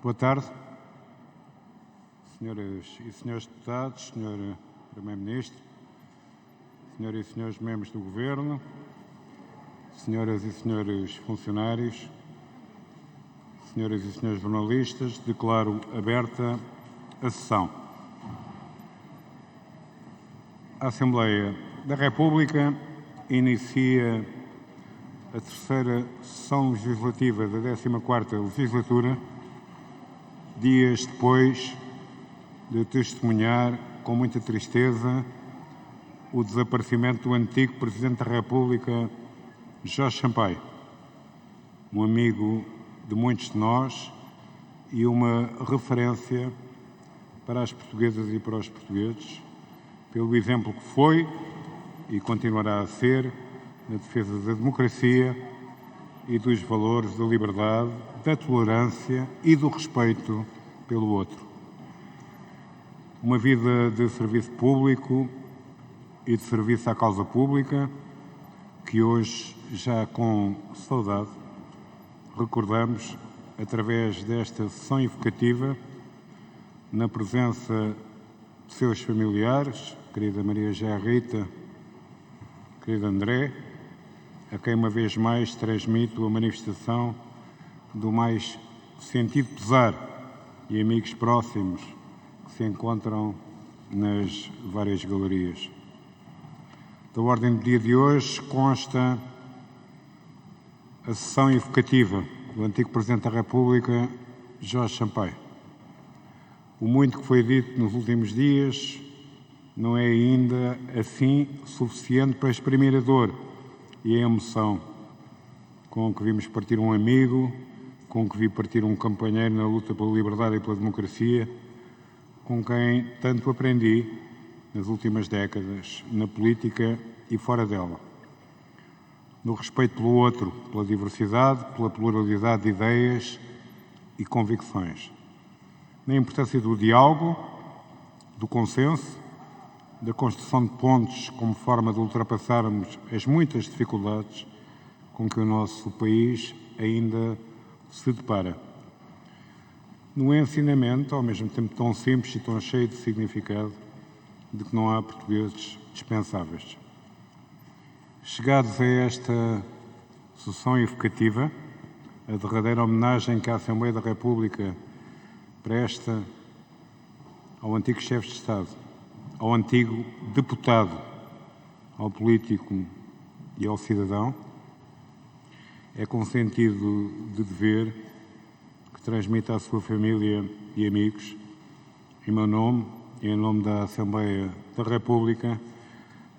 Boa tarde, senhoras e senhores deputados, senhor Primeiro-Ministro, senhoras e senhores membros do Governo, senhoras e senhores funcionários, senhoras e senhores jornalistas, declaro aberta a sessão. A Assembleia da República inicia a terceira sessão legislativa da 14ª legislatura, dias depois de testemunhar com muita tristeza o desaparecimento do antigo Presidente da República, Jorge Sampaio, um amigo de muitos de nós e uma referência para as portuguesas e para os portugueses, pelo exemplo que foi e continuará a ser na defesa da democracia e dos valores da liberdade, da tolerância e do respeito pelo outro. Uma vida de serviço público e de serviço à causa pública que hoje, já com saudade, recordamos através desta sessão evocativa, na presença de seus familiares, querida Maria José Rita, querido André, a quem uma vez mais transmito a manifestação do mais sentido pesar, e amigos próximos que se encontram nas várias galerias. Da ordem do dia de hoje consta a sessão evocativa do antigo Presidente da República, Jorge Sampaio. O muito que foi dito nos últimos dias não é ainda assim suficiente para exprimir a dor e a emoção com que vimos partir um amigo, com que vi partir um companheiro na luta pela liberdade e pela democracia, com quem tanto aprendi nas últimas décadas, na política e fora dela. No respeito pelo outro, pela diversidade, pela pluralidade de ideias e convicções. Na importância do diálogo, do consenso, da construção de pontes como forma de ultrapassarmos as muitas dificuldades com que o nosso país ainda se depara. No ensinamento, ao mesmo tempo tão simples e tão cheio de significado, de que não há portugueses dispensáveis. Chegados a esta sessão evocativa, a derradeira homenagem que a Assembleia da República presta ao antigo chefe de Estado, ao antigo deputado, ao político e ao cidadão, é com sentido de dever que transmite à sua família e amigos, em meu nome e em nome da Assembleia da República,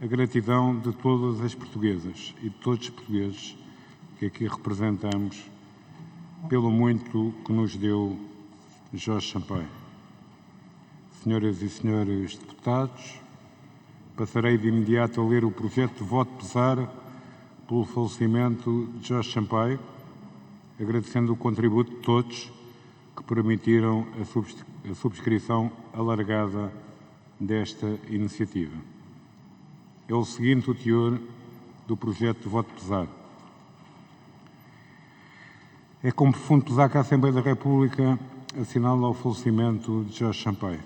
a gratidão de todas as portuguesas e de todos os portugueses que aqui representamos pelo muito que nos deu Jorge Sampaio. Senhoras e senhores deputados, passarei de imediato a ler o projeto de voto de pesar pelo falecimento de Jorge Sampaio, agradecendo o contributo de todos que permitiram a subscrição alargada desta iniciativa. É o seguinte o teor do projeto de voto de pesar. É com profundo pesar que a Assembleia da República assinala o falecimento de Jorge Sampaio,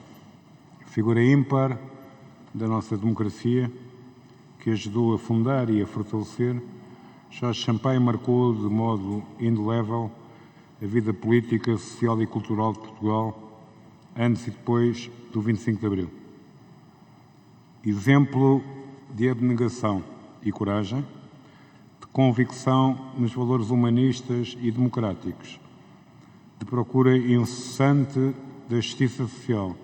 figura ímpar da nossa democracia, que ajudou a fundar e a fortalecer. Jorge Sampaio marcou de modo indelével a vida política, social e cultural de Portugal, antes e depois do 25 de Abril. Exemplo de abnegação e coragem, de convicção nos valores humanistas e democráticos, de procura incessante da justiça social,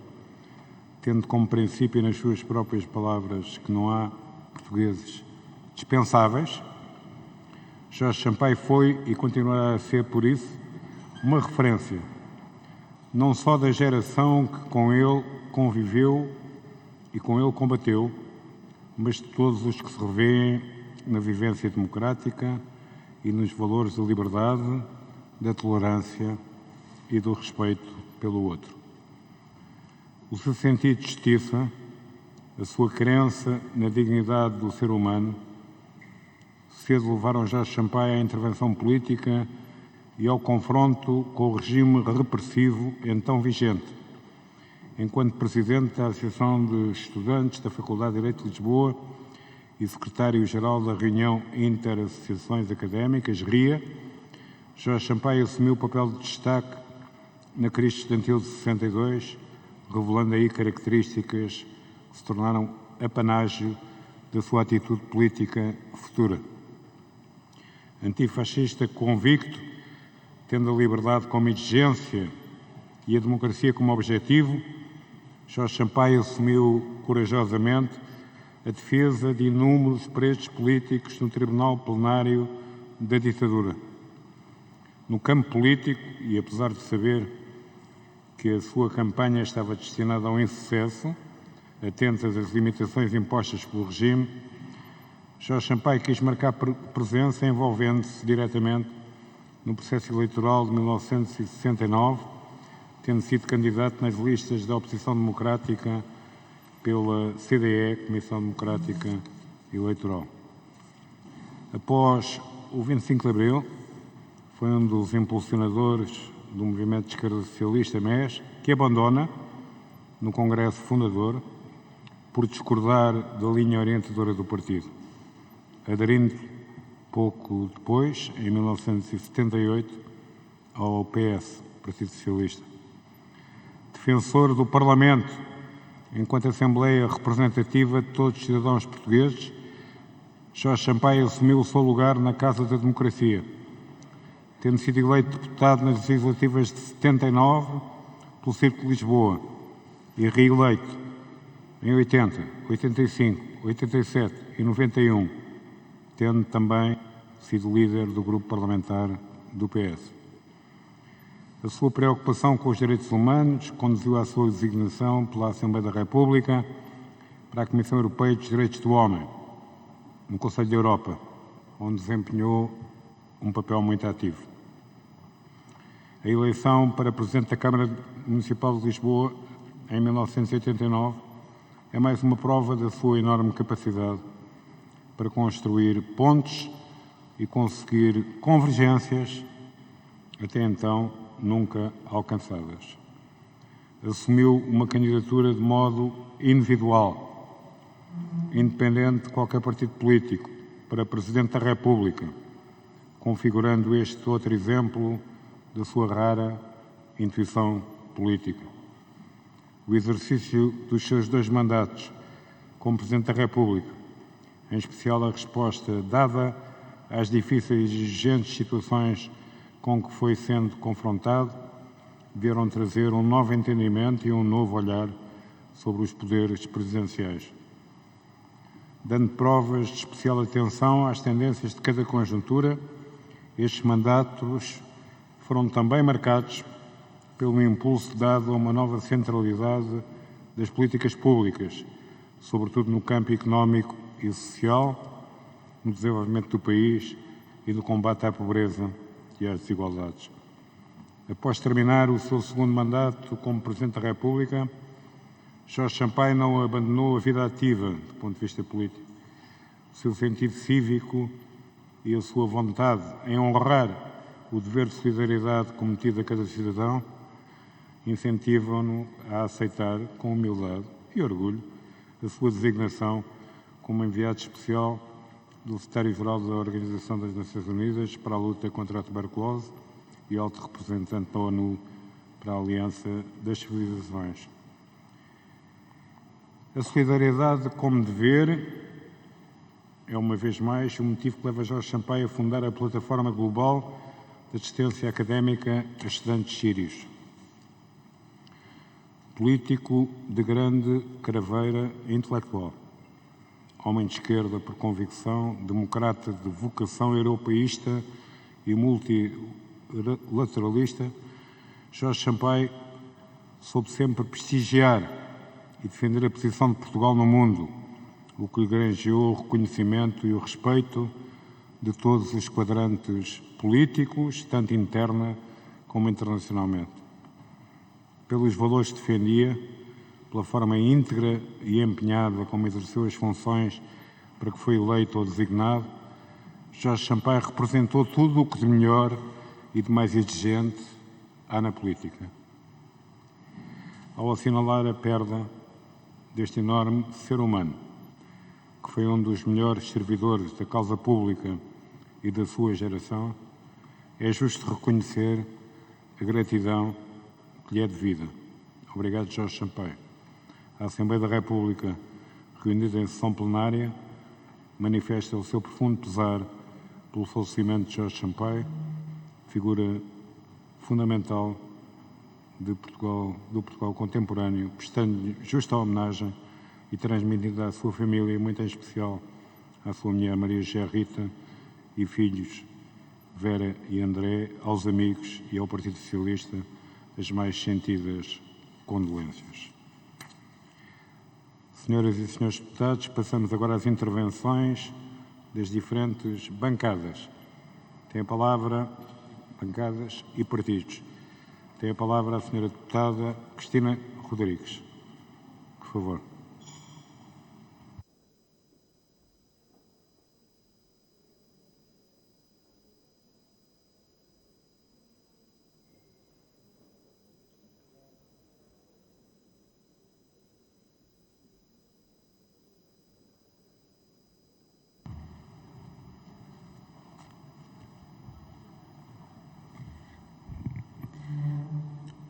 tendo como princípio nas suas próprias palavras que não há portugueses dispensáveis. Jorge Sampaio foi e continuará a ser, por isso, uma referência, não só da geração que com ele conviveu e com ele combateu, mas de todos os que se revêem na vivência democrática e nos valores da liberdade, da tolerância e do respeito pelo outro. O seu sentido de justiça, a sua crença na dignidade do ser humano, cedo levaram Jorge Sampaio à intervenção política e ao confronto com o regime repressivo então vigente. Enquanto Presidente da Associação de Estudantes da Faculdade de Direito de Lisboa e Secretário-Geral da Reunião Interassociações Académicas, RIA, Jorge Sampaio assumiu o papel de destaque na crise estudantil de 62, revelando aí características que se tornaram apanágio da sua atitude política futura. Antifascista convicto, tendo a liberdade como exigência e a democracia como objetivo, Jorge Sampaio assumiu corajosamente a defesa de inúmeros presos políticos no Tribunal Plenário da ditadura. No campo político, e apesar de saber que a sua campanha estava destinada ao insucesso, atentas às limitações impostas pelo regime, Jorge Sampaio quis marcar presença envolvendo-se diretamente no processo eleitoral de 1969, tendo sido candidato nas listas da oposição democrática pela CDE, Comissão Democrática Eleitoral. Após o 25 de Abril, foi um dos impulsionadores do movimento de esquerda socialista MES, que abandona, no Congresso Fundador, por discordar da linha orientadora do partido, aderindo pouco depois, em 1978, ao PS, Partido Socialista. Defensor do Parlamento, enquanto Assembleia Representativa de todos os cidadãos portugueses, Jorge Sampaio assumiu o seu lugar na Casa da Democracia, tendo sido eleito deputado nas legislativas de 79 pelo Círculo de Lisboa e reeleito em 80, 85, 87 e 91, tendo também sido líder do grupo parlamentar do PS. A sua preocupação com os direitos humanos conduziu à sua designação pela Assembleia da República para a Comissão Europeia dos Direitos do Homem, no Conselho da Europa, onde desempenhou um papel muito ativo. A eleição para Presidente da Câmara Municipal de Lisboa, em 1989, é mais uma prova da sua enorme capacidade para construir pontes e conseguir convergências, até então nunca alcançadas. Assumiu uma candidatura de modo individual, independente de qualquer partido político, para Presidente da República, configurando este outro exemplo da sua rara intuição política. O exercício dos seus 2 mandatos como Presidente da República, em especial a resposta dada às difíceis e exigentes situações com que foi sendo confrontado, vieram trazer um novo entendimento e um novo olhar sobre os poderes presidenciais, dando provas de especial atenção às tendências de cada conjuntura. Estes mandatos foram também marcados pelo impulso dado a uma nova centralidade das políticas públicas, sobretudo no campo económico e social, no desenvolvimento do país e no combate à pobreza e às desigualdades. Após terminar o seu 2º mandato como Presidente da República, Jorge Sampaio não abandonou a vida ativa, do ponto de vista político. O seu sentido cívico e a sua vontade em honrar o dever de solidariedade cometido a cada cidadão incentivam-no a aceitar com humildade e orgulho a sua designação como enviado especial do Secretário-Geral da Organização das Nações Unidas para a luta contra a tuberculose e alto representante da ONU para a Aliança das Civilizações. A solidariedade como dever é, uma vez mais, o motivo que leva Jorge Sampaio a fundar a Plataforma Global de Assistência Académica a Estudantes Sírios. Político de grande craveira intelectual, homem de esquerda por convicção, democrata de vocação europeísta e multilateralista, Jorge Sampaio soube sempre prestigiar e defender a posição de Portugal no mundo, o que lhe granjeou o reconhecimento e o respeito de todos os quadrantes políticos, tanto interna como internacionalmente. Pelos valores que defendia, pela forma íntegra e empenhada como exerceu as funções para que foi eleito ou designado, Jorge Sampaio representou tudo o que de melhor e de mais exigente há na política. Ao assinalar a perda deste enorme ser humano, que foi um dos melhores servidores da causa pública e da sua geração, é justo reconhecer a gratidão que lhe é devida. Obrigado, Jorge Sampaio. A Assembleia da República, reunida em sessão plenária, manifesta o seu profundo pesar pelo falecimento de Jorge Sampaio, figura fundamental do Portugal contemporâneo, prestando-lhe justa homenagem e transmitindo à sua família, muito em especial à sua mulher Maria José Rita e filhos Vera e André, aos amigos e ao Partido Socialista, as mais sentidas condolências. Senhoras e senhores deputados, passamos agora às intervenções das diferentes bancadas. Tem a palavra bancadas e partidos. Tem a palavra a senhora deputada Cristina Rodrigues. Por favor.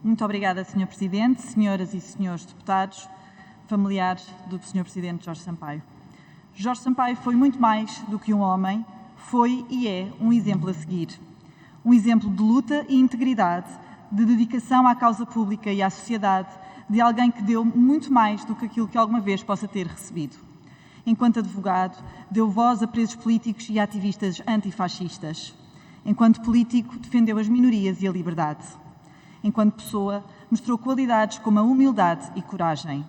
Muito obrigada, Sr. Presidente, senhoras e senhores deputados, familiares do Sr. Presidente Jorge Sampaio. Jorge Sampaio foi muito mais do que um homem, foi e é um exemplo a seguir. Um exemplo de luta e integridade, de dedicação à causa pública e à sociedade, de alguém que deu muito mais do que aquilo que alguma vez possa ter recebido. Enquanto advogado, deu voz a presos políticos e ativistas antifascistas. Enquanto político, defendeu as minorias e a liberdade. Enquanto pessoa, mostrou qualidades como a humildade e coragem.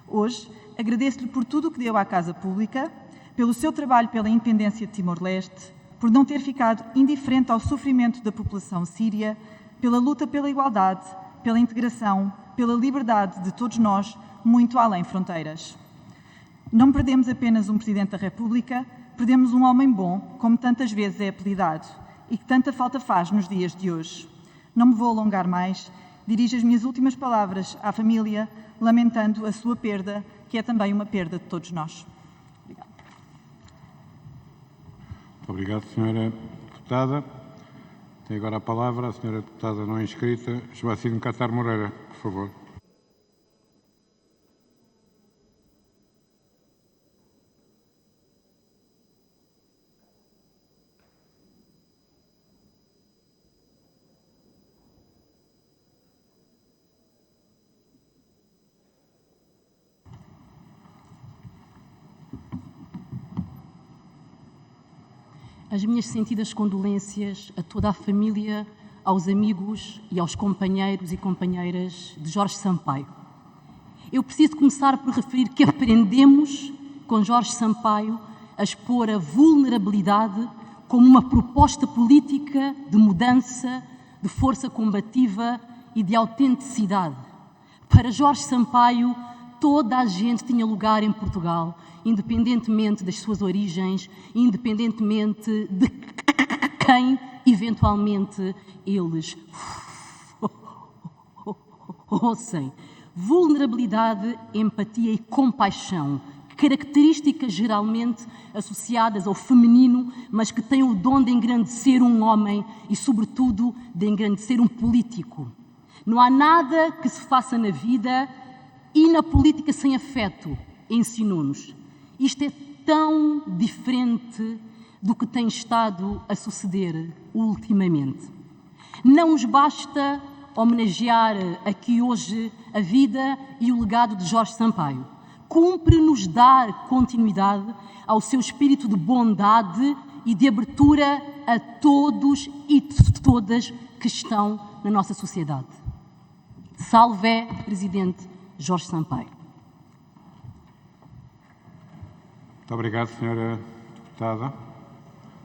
Hoje, agradeço-lhe por tudo o que deu à Casa Pública, pelo seu trabalho pela independência de Timor-Leste, por não ter ficado indiferente ao sofrimento da população síria, pela luta pela igualdade, pela integração, pela liberdade de todos nós, muito além fronteiras. Não perdemos apenas um Presidente da República, perdemos um homem bom, como tantas vezes é apelidado, e que tanta falta faz nos dias de hoje. Não me vou alongar mais, dirijo as minhas últimas palavras à família, lamentando a sua perda, que é também uma perda de todos nós. Obrigada. Muito obrigado, senhora deputada. Tem agora a palavra a senhora deputada não inscrita, Joacine Catar Moreira, por favor. As minhas sentidas condolências a toda a família, aos amigos e aos companheiros e companheiras de Jorge Sampaio. Eu preciso começar por referir que aprendemos, com Jorge Sampaio, a expor a vulnerabilidade como uma proposta política de mudança, de força combativa e de autenticidade. Para Jorge Sampaio, toda a gente tinha lugar em Portugal, independentemente das suas origens, independentemente de quem, eventualmente, eles fossem. Vulnerabilidade, empatia e compaixão, características geralmente associadas ao feminino, mas que têm o dom de engrandecer um homem e, sobretudo, de engrandecer um político. Não há nada que se faça na vida e na política sem afeto, ensinou-nos. Isto é tão diferente do que tem estado a suceder ultimamente. Não nos basta homenagear aqui hoje a vida e o legado de Jorge Sampaio. Cumpre-nos dar continuidade ao seu espírito de bondade e de abertura a todos e todas que estão na nossa sociedade. Salve, Presidente Jorge Sampaio. Muito obrigado, senhora deputada.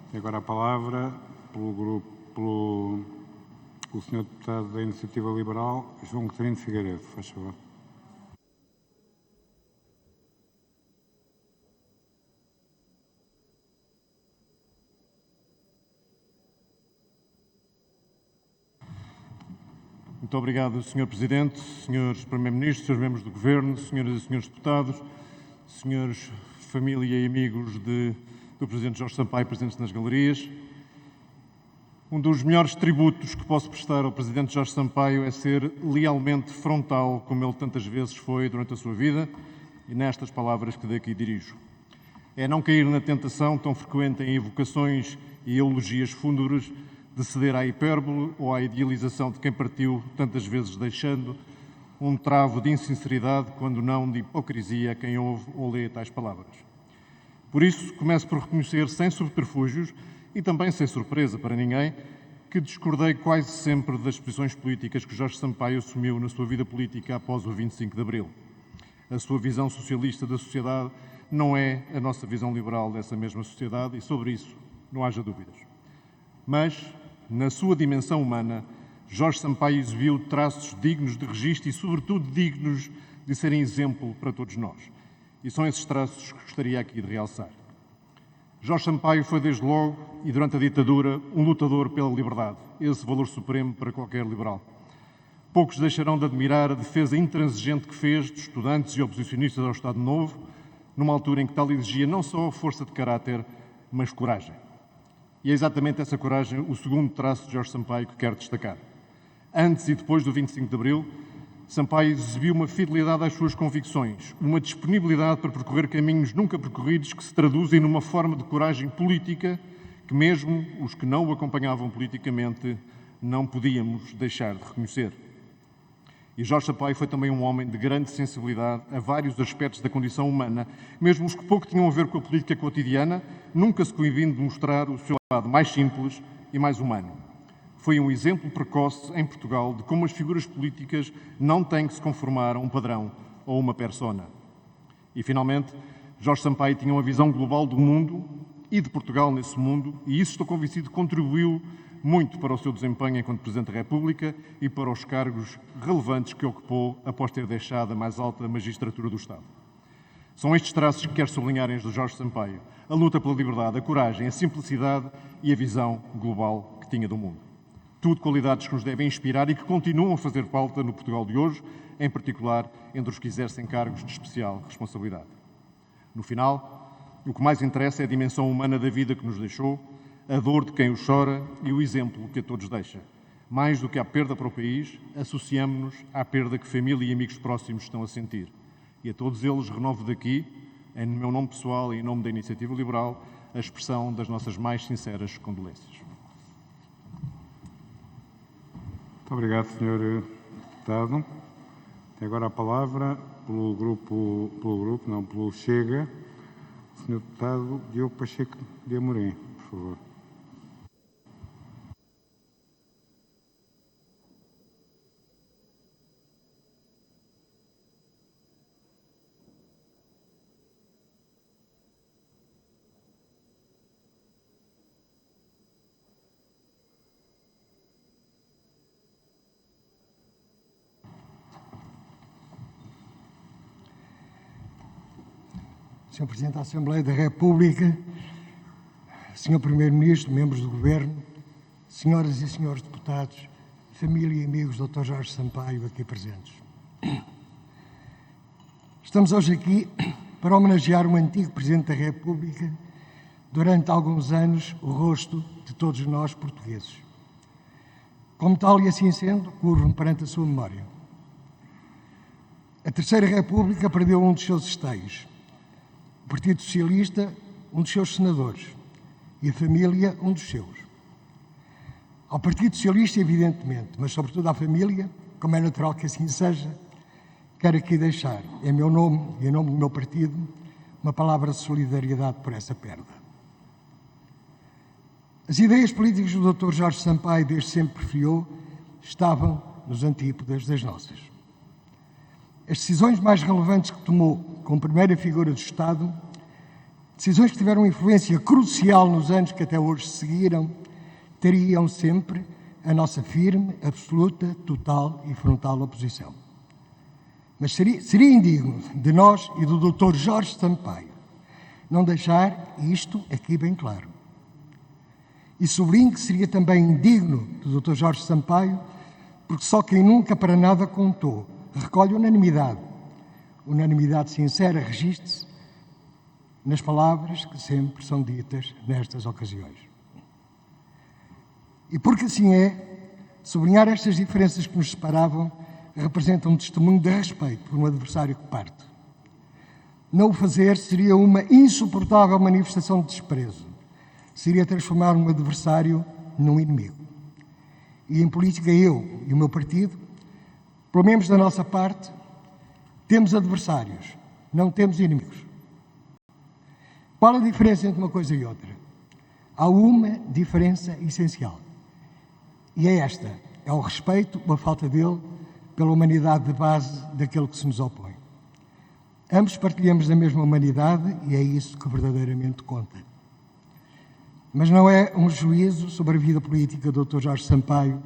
Tem agora a palavra o senhor deputado da Iniciativa Liberal, João Coutinho de Figueiredo. Faz favor. Muito obrigado, Sr. Presidente, Srs. Primeiro-Ministros, Srs. Membros do Governo, Senhoras e Srs. Deputados, Srs. Família e amigos do Presidente Jorge Sampaio presentes nas galerias. Um dos melhores tributos que posso prestar ao Presidente Jorge Sampaio é ser lealmente frontal, como ele tantas vezes foi durante a sua vida, e nestas palavras que daqui dirijo. É não cair na tentação tão frequente em evocações e elogias fúnebres de ceder à hipérbole ou à idealização de quem partiu, tantas vezes deixando um travo de insinceridade, quando não de hipocrisia, a quem ouve ou lê tais palavras. Por isso, começo por reconhecer, sem subterfúgios e também sem surpresa para ninguém, que discordei quase sempre das posições políticas que Jorge Sampaio assumiu na sua vida política após o 25 de Abril. A sua visão socialista da sociedade não é a nossa visão liberal dessa mesma sociedade e sobre isso não haja dúvidas. Mas, na sua dimensão humana, Jorge Sampaio exibiu traços dignos de registro e, sobretudo, dignos de serem exemplo para todos nós. E são esses traços que gostaria aqui de realçar. Jorge Sampaio foi, desde logo, e durante a ditadura, um lutador pela liberdade, esse valor supremo para qualquer liberal. Poucos deixarão de admirar a defesa intransigente que fez de estudantes e oposicionistas ao Estado Novo, numa altura em que tal exigia não só força de caráter, mas coragem. E é exatamente essa coragem o segundo traço de Jorge Sampaio que quero destacar. Antes e depois do 25 de Abril, Sampaio exibiu uma fidelidade às suas convicções, uma disponibilidade para percorrer caminhos nunca percorridos que se traduzem numa forma de coragem política que mesmo os que não o acompanhavam politicamente não podíamos deixar de reconhecer. E Jorge Sampaio foi também um homem de grande sensibilidade a vários aspectos da condição humana, mesmo os que pouco tinham a ver com a política cotidiana, nunca se coibindo de mostrar o seu lado mais simples e mais humano. Foi um exemplo precoce em Portugal de como as figuras políticas não têm que se conformar a um padrão ou uma persona. E, finalmente, Jorge Sampaio tinha uma visão global do mundo e de Portugal nesse mundo, e isso, estou convencido, contribuiu muito para o seu desempenho enquanto Presidente da República e para os cargos relevantes que ocupou após ter deixado a mais alta magistratura do Estado. São estes traços que quero sublinhar em Jorge Sampaio: a luta pela liberdade, a coragem, a simplicidade e a visão global que tinha do mundo. Tudo qualidades que nos devem inspirar e que continuam a fazer falta no Portugal de hoje, em particular entre os que exercem cargos de especial responsabilidade. No final, o que mais interessa é a dimensão humana da vida que nos deixou, a dor de quem o chora e o exemplo que a todos deixa. Mais do que à perda para o país, associamo-nos à perda que família e amigos próximos estão a sentir. E a todos eles renovo daqui, em meu nome pessoal e em nome da Iniciativa Liberal, a expressão das nossas mais sinceras condolências. Muito obrigado, Sr. Deputado. Tem agora a palavra pelo Chega, o Sr. Deputado Diogo Pacheco de Amorim, por favor. Sr. Presidente da Assembleia da República, Sr. Primeiro-Ministro, membros do Governo, Senhoras e Senhores Deputados, família e amigos do Dr. Jorge Sampaio aqui presentes. Estamos hoje aqui para homenagear um antigo Presidente da República, durante alguns anos o rosto de todos nós portugueses. Como tal e assim sendo, curvo-me perante a sua memória. A Terceira República perdeu um dos seus esteios. O Partido Socialista, um dos seus senadores, e a família, um dos seus. Ao Partido Socialista, evidentemente, mas sobretudo à família, como é natural que assim seja, quero aqui deixar, em meu nome e em nome do meu partido, uma palavra de solidariedade por essa perda. As ideias políticas do Dr. Jorge Sampaio, desde sempre preferiu, estavam nos antípodas das nossas. As decisões mais relevantes que tomou como primeira figura do Estado, decisões que tiveram influência crucial nos anos que até hoje seguiram, teriam sempre a nossa firme, absoluta, total e frontal oposição. Mas seria indigno de nós e do Dr. Jorge Sampaio não deixar isto aqui bem claro. E sublinho que seria também indigno do Dr. Jorge Sampaio porque só quem nunca para nada contou recolhe unanimidade. Unanimidade sincera registre-se nas palavras que sempre são ditas nestas ocasiões. E porque assim é, sublinhar estas diferenças que nos separavam representa um testemunho de respeito por um adversário que parte. Não o fazer seria uma insuportável manifestação de desprezo. Seria transformar um adversário num inimigo. E em política eu e o meu partido, pelo menos da nossa parte, temos adversários, não temos inimigos. Qual a diferença entre uma coisa e outra? Há uma diferença essencial. E é esta, é o respeito ou a falta dele pela humanidade de base daquele que se nos opõe. Ambos partilhamos da mesma humanidade e é isso que verdadeiramente conta. Mas não é um juízo sobre a vida política do Dr. Jorge Sampaio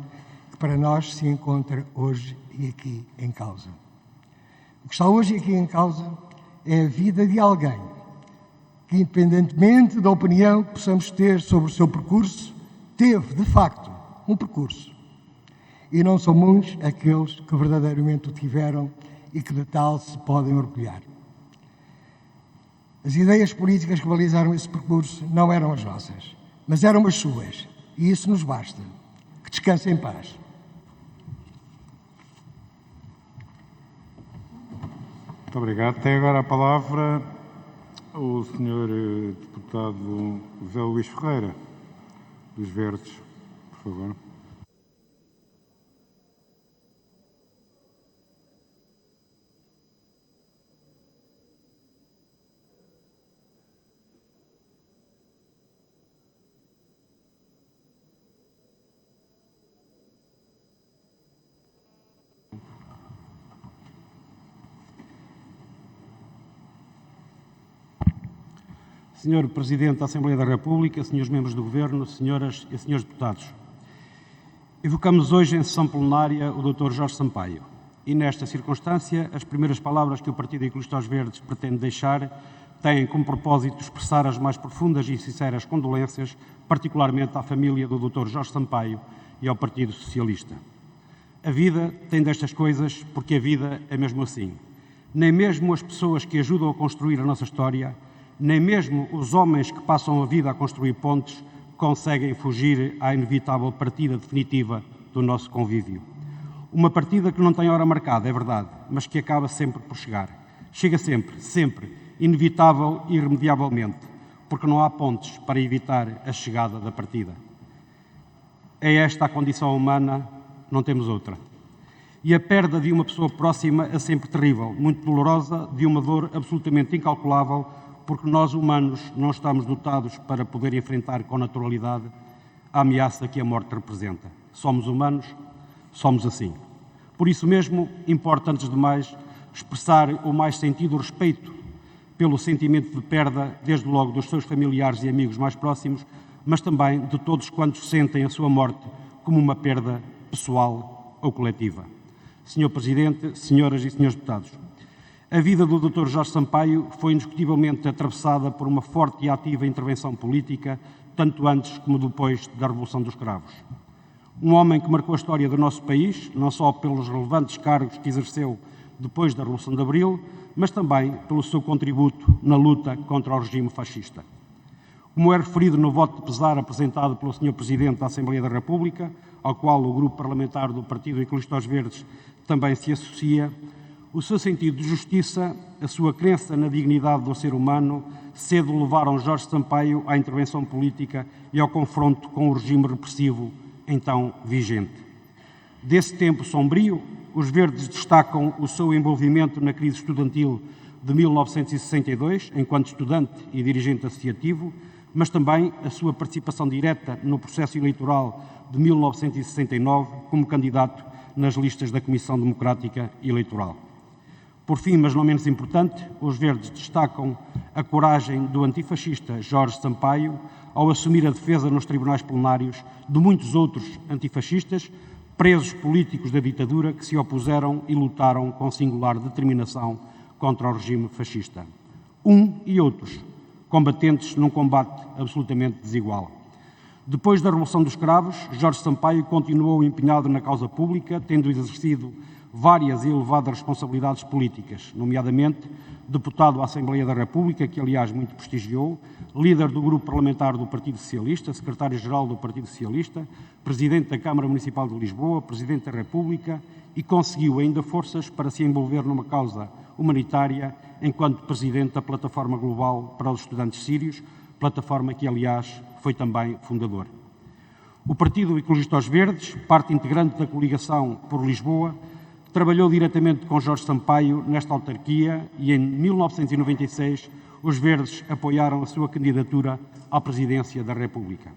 que para nós se encontra hoje e aqui em causa. O que está hoje e aqui em causa é a vida de alguém que, independentemente da opinião que possamos ter sobre o seu percurso, teve, de facto, um percurso. E não são muitos aqueles que verdadeiramente o tiveram e que de tal se podem orgulhar. As ideias políticas que balizaram esse percurso não eram as nossas, mas eram as suas. E isso nos basta. Que descanse em paz. Muito obrigado. Tem agora a palavra o Sr. Deputado José Luís Ferreira, dos Verdes, por favor. Senhor Presidente da Assembleia da República, senhores membros do Governo, senhoras e senhores deputados, evocamos hoje em sessão plenária o Dr. Jorge Sampaio e, nesta circunstância, as primeiras palavras que o Partido Ecologista aos Verdes pretende deixar têm como propósito expressar as mais profundas e sinceras condolências, particularmente à família do Dr. Jorge Sampaio e ao Partido Socialista. A vida tem destas coisas porque a vida é mesmo assim. Nem mesmo as pessoas que ajudam a construir a nossa história, nem mesmo os homens que passam a vida a construir pontes conseguem fugir à inevitável partida definitiva do nosso convívio. Uma partida que não tem hora marcada, é verdade, mas que acaba sempre por chegar. Chega sempre, sempre, inevitável e irremediavelmente, porque não há pontes para evitar a chegada da partida. É esta a condição humana, não temos outra. E a perda de uma pessoa próxima é sempre terrível, muito dolorosa, de uma dor absolutamente incalculável, porque nós, humanos, não estamos dotados para poder enfrentar com naturalidade a ameaça que a morte representa. Somos humanos, somos assim. Por isso mesmo, importa, antes de mais, expressar o mais sentido respeito pelo sentimento de perda, desde logo dos seus familiares e amigos mais próximos, mas também de todos quantos sentem a sua morte como uma perda pessoal ou coletiva. Senhor Presidente, senhoras e senhores deputados, a vida do Dr. Jorge Sampaio foi indiscutivelmente atravessada por uma forte e ativa intervenção política, tanto antes como depois da Revolução dos Cravos. Um homem que marcou a história do nosso país, não só pelos relevantes cargos que exerceu depois da Revolução de Abril, mas também pelo seu contributo na luta contra o regime fascista. Como é referido no voto de pesar apresentado pelo Sr. Presidente da Assembleia da República, ao qual o Grupo Parlamentar do Partido Ecologista aos Verdes também se associa, o seu sentido de justiça, a sua crença na dignidade do ser humano, cedo levaram Jorge Sampaio à intervenção política e ao confronto com o regime repressivo então vigente. Desse tempo sombrio, os Verdes destacam o seu envolvimento na crise estudantil de 1962, enquanto estudante e dirigente associativo, mas também a sua participação direta no processo eleitoral de 1969 como candidato nas listas da Comissão Democrática Eleitoral. Por fim, mas não menos importante, os Verdes destacam a coragem do antifascista Jorge Sampaio ao assumir a defesa nos tribunais plenários de muitos outros antifascistas, presos políticos da ditadura que se opuseram e lutaram com singular determinação contra o regime fascista. Um e outros, combatentes num combate absolutamente desigual. Depois da Revolução dos Cravos, Jorge Sampaio continuou empenhado na causa pública, tendo exercido várias e elevadas responsabilidades políticas, nomeadamente deputado à Assembleia da República, que aliás muito prestigiou, líder do grupo parlamentar do Partido Socialista, secretário-geral do Partido Socialista, presidente da Câmara Municipal de Lisboa, presidente da República e conseguiu ainda forças para se envolver numa causa humanitária enquanto presidente da Plataforma Global para os Estudantes Sírios, plataforma que aliás foi também fundador. O Partido Ecologista aos Verdes, parte integrante da coligação por Lisboa, trabalhou diretamente com Jorge Sampaio nesta autarquia e em 1996 os Verdes apoiaram a sua candidatura à presidência da República.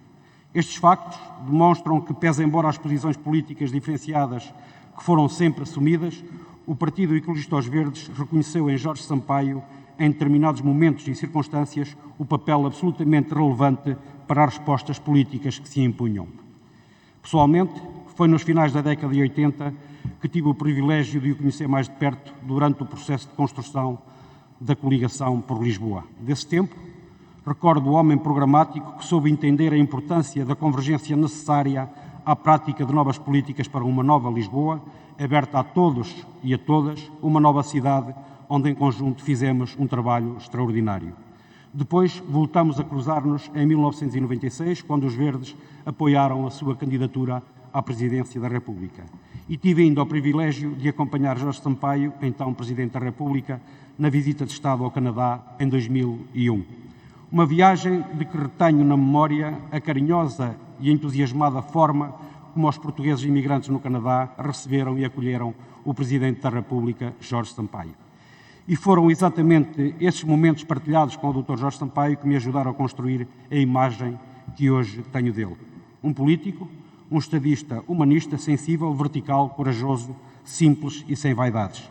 Estes factos demonstram que, pese embora as posições políticas diferenciadas que foram sempre assumidas, o Partido Ecologista aos Verdes reconheceu em Jorge Sampaio, em determinados momentos e circunstâncias, o papel absolutamente relevante para as respostas políticas que se impunham. Pessoalmente, foi nos finais da década de 80 que tive o privilégio de o conhecer mais de perto durante o processo de construção da coligação por Lisboa. Desse tempo, recordo o homem programático que soube entender a importância da convergência necessária à prática de novas políticas para uma nova Lisboa, aberta a todos e a todas, uma nova cidade onde em conjunto fizemos um trabalho extraordinário. Depois voltamos a cruzar-nos em 1996, quando os Verdes apoiaram a sua candidatura à presidência da República. E tive ainda o privilégio de acompanhar Jorge Sampaio, então Presidente da República, na visita de Estado ao Canadá em 2001. Uma viagem de que retenho na memória a carinhosa e entusiasmada forma como os portugueses imigrantes no Canadá receberam e acolheram o Presidente da República, Jorge Sampaio. E foram exatamente esses momentos partilhados com o Dr. Jorge Sampaio que me ajudaram a construir a imagem que hoje tenho dele. Um político, um estadista humanista, sensível, vertical, corajoso, simples e sem vaidades.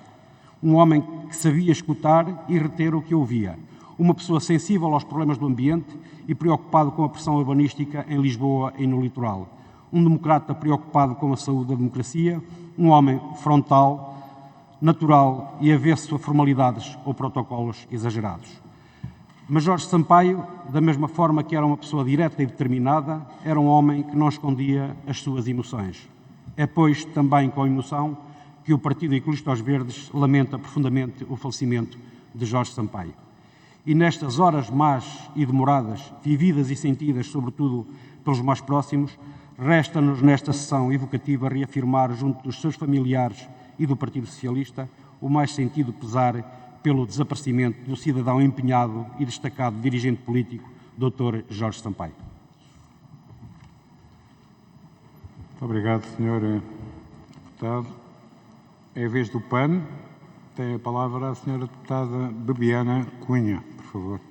Um homem que sabia escutar e reter o que ouvia. Uma pessoa sensível aos problemas do ambiente e preocupado com a pressão urbanística em Lisboa e no litoral. Um democrata preocupado com a saúde da democracia. Um homem frontal, natural e avesso a formalidades ou protocolos exagerados. Mas Jorge Sampaio, da mesma forma que era uma pessoa direta e determinada, era um homem que não escondia as suas emoções. É, pois, também com emoção que o Partido Ecologista aos Verdes lamenta profundamente o falecimento de Jorge Sampaio. E nestas horas más e demoradas, vividas e sentidas, sobretudo pelos mais próximos, resta-nos nesta sessão evocativa reafirmar junto dos seus familiares e do Partido Socialista o mais sentido pesar pelo desaparecimento do cidadão empenhado e destacado dirigente político, Dr. Jorge Sampaio. Muito obrigado, Sr. Deputado. É a vez do PAN. Tem a palavra a Sra. Deputada Bebiana Cunha, por favor.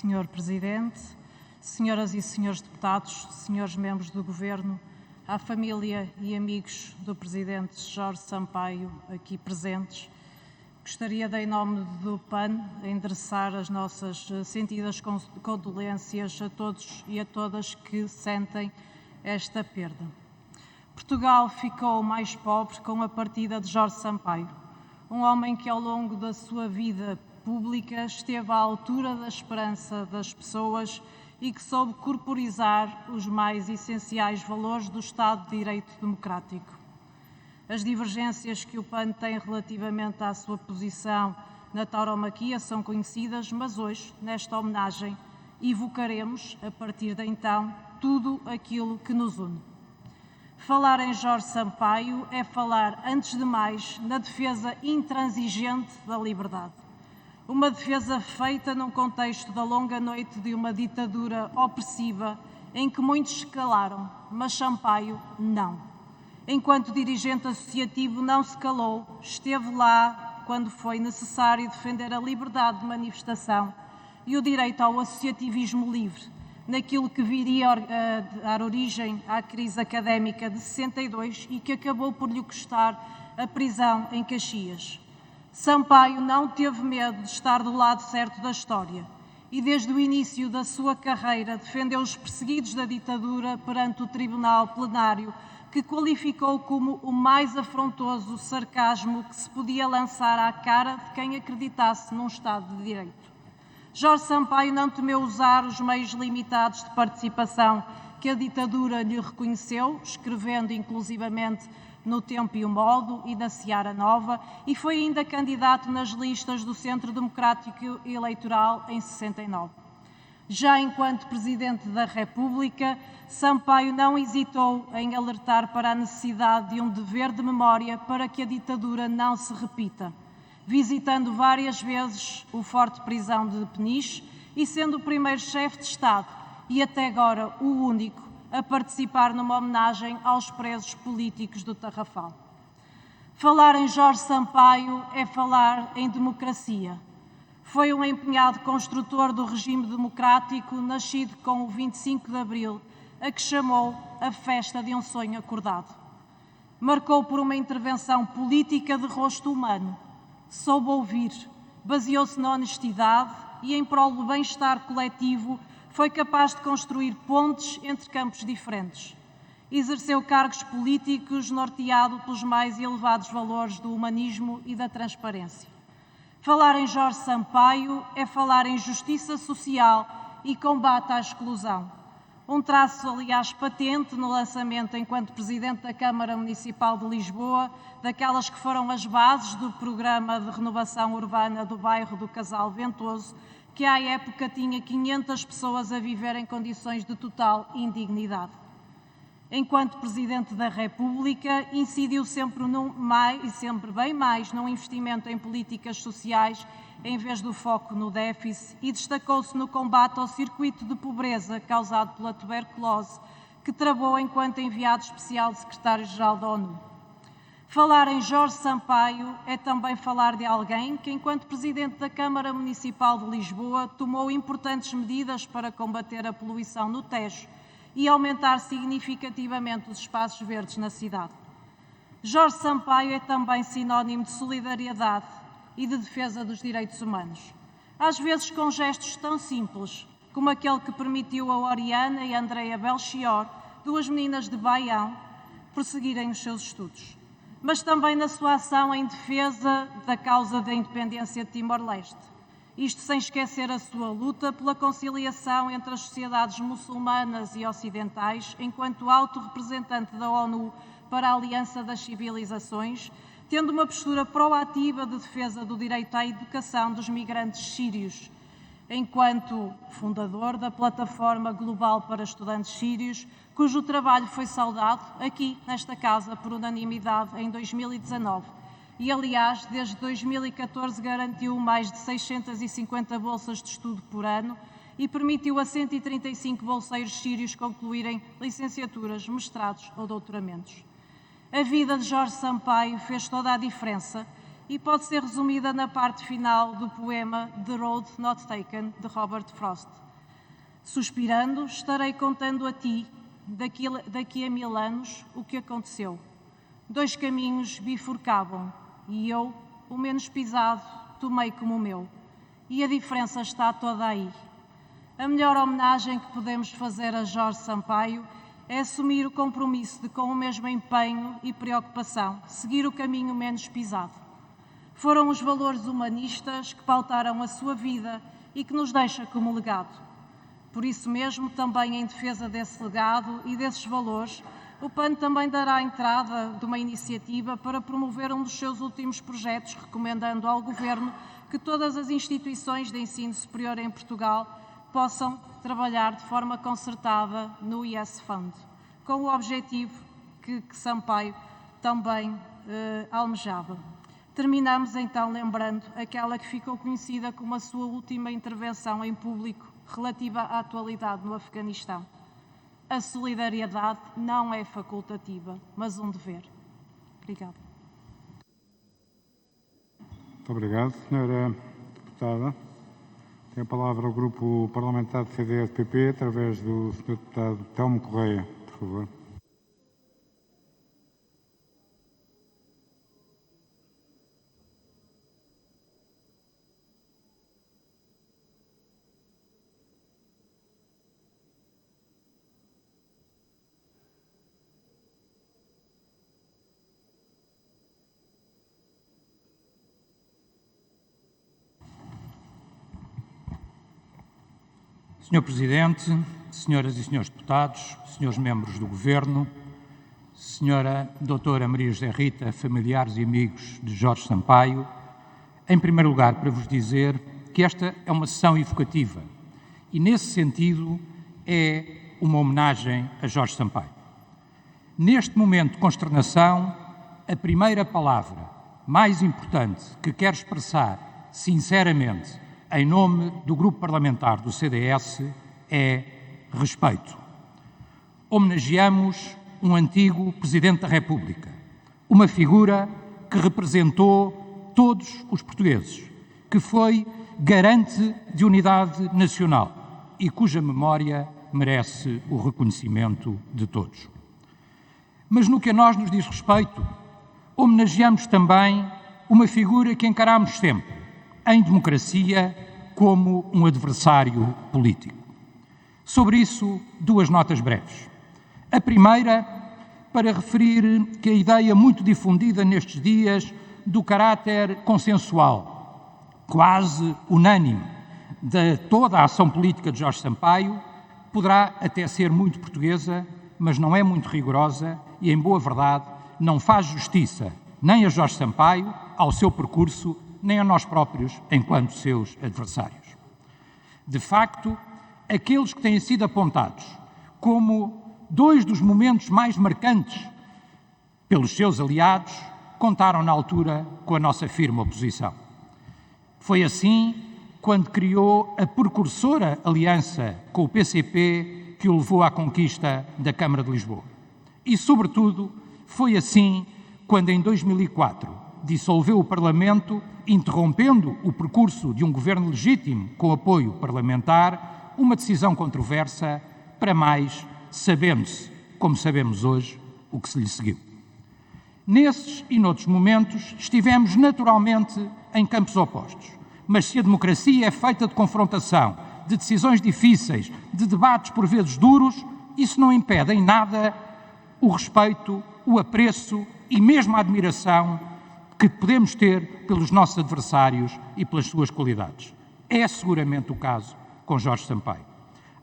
Senhor Presidente, senhoras e senhores deputados, senhores membros do Governo, à família e amigos do Presidente Jorge Sampaio aqui presentes, gostaria de, em nome do PAN, endereçar as nossas sentidas condolências a todos e a todas que sentem esta perda. Portugal ficou mais pobre com a partida de Jorge Sampaio, um homem que ao longo da sua vida pública esteve à altura da esperança das pessoas e que soube corporizar os mais essenciais valores do Estado de Direito Democrático. As divergências que o PAN tem relativamente à sua posição na tauromaquia são conhecidas, mas hoje, nesta homenagem, evocaremos, a partir de então, tudo aquilo que nos une. Falar em Jorge Sampaio é falar, antes de mais, na defesa intransigente da liberdade. Uma defesa feita num contexto da longa noite de uma ditadura opressiva em que muitos se calaram, mas Sampaio não. Enquanto dirigente associativo não se calou, esteve lá quando foi necessário defender a liberdade de manifestação e o direito ao associativismo livre, naquilo que viria a dar origem à crise académica de 62 e que acabou por lhe custar a prisão em Caxias. Sampaio não teve medo de estar do lado certo da história e, desde o início da sua carreira, defendeu os perseguidos da ditadura perante o Tribunal Plenário, que qualificou como o mais afrontoso sarcasmo que se podia lançar à cara de quem acreditasse num Estado de Direito. Jorge Sampaio não temeu usar os meios limitados de participação que a ditadura lhe reconheceu, escrevendo inclusivamente no Tempo e o Modo e da Seara Nova, e foi ainda candidato nas listas do Centro Democrático Eleitoral em 69. Já enquanto Presidente da República, Sampaio não hesitou em alertar para a necessidade de um dever de memória para que a ditadura não se repita, visitando várias vezes o Forte Prisão de Peniche e sendo o primeiro chefe de Estado e até agora o único a participar numa homenagem aos presos políticos do Tarrafal. Falar em Jorge Sampaio é falar em democracia. Foi um empenhado construtor do regime democrático, nascido com o 25 de Abril, a que chamou a festa de um sonho acordado. Marcou por uma intervenção política de rosto humano, soube ouvir, baseou-se na honestidade e, em prol do bem-estar coletivo, foi capaz de construir pontes entre campos diferentes. Exerceu cargos políticos norteado pelos mais elevados valores do humanismo e da transparência. Falar em Jorge Sampaio é falar em justiça social e combate à exclusão. Um traço, aliás, patente no lançamento, enquanto Presidente da Câmara Municipal de Lisboa, daquelas que foram as bases do programa de renovação urbana do bairro do Casal Ventoso, que à época tinha 500 pessoas a viver em condições de total indignidade. Enquanto Presidente da República, incidiu sempre bem mais num investimento em políticas sociais em vez do foco no déficit e destacou-se no combate ao circuito de pobreza causado pela tuberculose, que travou enquanto enviado especial de Secretário-Geral da ONU. Falar em Jorge Sampaio é também falar de alguém que, enquanto Presidente da Câmara Municipal de Lisboa, tomou importantes medidas para combater a poluição no Tejo e aumentar significativamente os espaços verdes na cidade. Jorge Sampaio é também sinónimo de solidariedade e de defesa dos direitos humanos, às vezes com gestos tão simples como aquele que permitiu a Oriana e a Andrea Belchior, duas meninas de Baião, prosseguirem os seus estudos, mas também na sua ação em defesa da causa da independência de Timor-Leste. Isto sem esquecer a sua luta pela conciliação entre as sociedades muçulmanas e ocidentais, enquanto alto representante da ONU para a Aliança das Civilizações, tendo uma postura proativa de defesa do direito à educação dos migrantes sírios, enquanto fundador da Plataforma Global para Estudantes Sírios, cujo trabalho foi saudado aqui, nesta Casa, por unanimidade em 2019. E, aliás, desde 2014 garantiu mais de 650 bolsas de estudo por ano e permitiu a 135 bolseiros sírios concluírem licenciaturas, mestrados ou doutoramentos. A vida de Jorge Sampaio fez toda a diferença e pode ser resumida na parte final do poema The Road Not Taken, de Robert Frost. Suspirando, estarei contando a ti, daqui a 1000 anos, o que aconteceu. 2 caminhos bifurcavam e eu, o menos pisado, tomei como o meu. E a diferença está toda aí. A melhor homenagem que podemos fazer a Jorge Sampaio é assumir o compromisso de, com o mesmo empenho e preocupação, seguir o caminho menos pisado. Foram os valores humanistas que pautaram a sua vida e que nos deixa como legado. Por isso mesmo, também em defesa desse legado e desses valores, o PAN também dará entrada de uma iniciativa para promover um dos seus últimos projetos, recomendando ao Governo que todas as instituições de ensino superior em Portugal possam trabalhar de forma concertada no YES Fund, com o objetivo que Sampaio também almejava. Terminamos então lembrando aquela que ficou conhecida como a sua última intervenção em público relativa à atualidade no Afeganistão. A solidariedade não é facultativa, mas um dever. Obrigada. Muito obrigado, Sra. Deputada. Tem a palavra o Grupo Parlamentar do CDS-PP, através do Sr. Deputado Telmo Correia, por favor. Senhor Presidente, senhoras e senhores deputados, senhores membros do Governo, senhora doutora Maria José Rita, familiares e amigos de Jorge Sampaio, em primeiro lugar para vos dizer que esta é uma sessão evocativa e, nesse sentido, é uma homenagem a Jorge Sampaio. Neste momento de consternação, a primeira palavra mais importante que quero expressar sinceramente em nome do Grupo Parlamentar do CDS, é respeito. Homenageamos um antigo Presidente da República, uma figura que representou todos os portugueses, que foi garante de unidade nacional e cuja memória merece o reconhecimento de todos. Mas no que a nós nos diz respeito, homenageamos também uma figura que encaramos sempre, em democracia, como um adversário político. Sobre isso, duas notas breves. A primeira, para referir que a ideia muito difundida nestes dias do caráter consensual, quase unânime, de toda a ação política de Jorge Sampaio, poderá até ser muito portuguesa, mas não é muito rigorosa e, em boa verdade, não faz justiça nem a Jorge Sampaio, ao seu percurso, nem a nós próprios, enquanto seus adversários. De facto, aqueles que têm sido apontados como dois dos momentos mais marcantes pelos seus aliados, contaram na altura com a nossa firme oposição. Foi assim quando criou a precursora aliança com o PCP que o levou à conquista da Câmara de Lisboa. E, sobretudo, foi assim quando, em 2004, dissolveu o Parlamento, interrompendo o percurso de um governo legítimo com apoio parlamentar, uma decisão controversa, para mais, sabendo-se, como sabemos hoje, o que se lhe seguiu. Nesses e noutros momentos, estivemos naturalmente em campos opostos, mas se a democracia é feita de confrontação, de decisões difíceis, de debates por vezes duros, isso não impede em nada o respeito, o apreço e mesmo a admiração que podemos ter pelos nossos adversários e pelas suas qualidades. É seguramente o caso com Jorge Sampaio.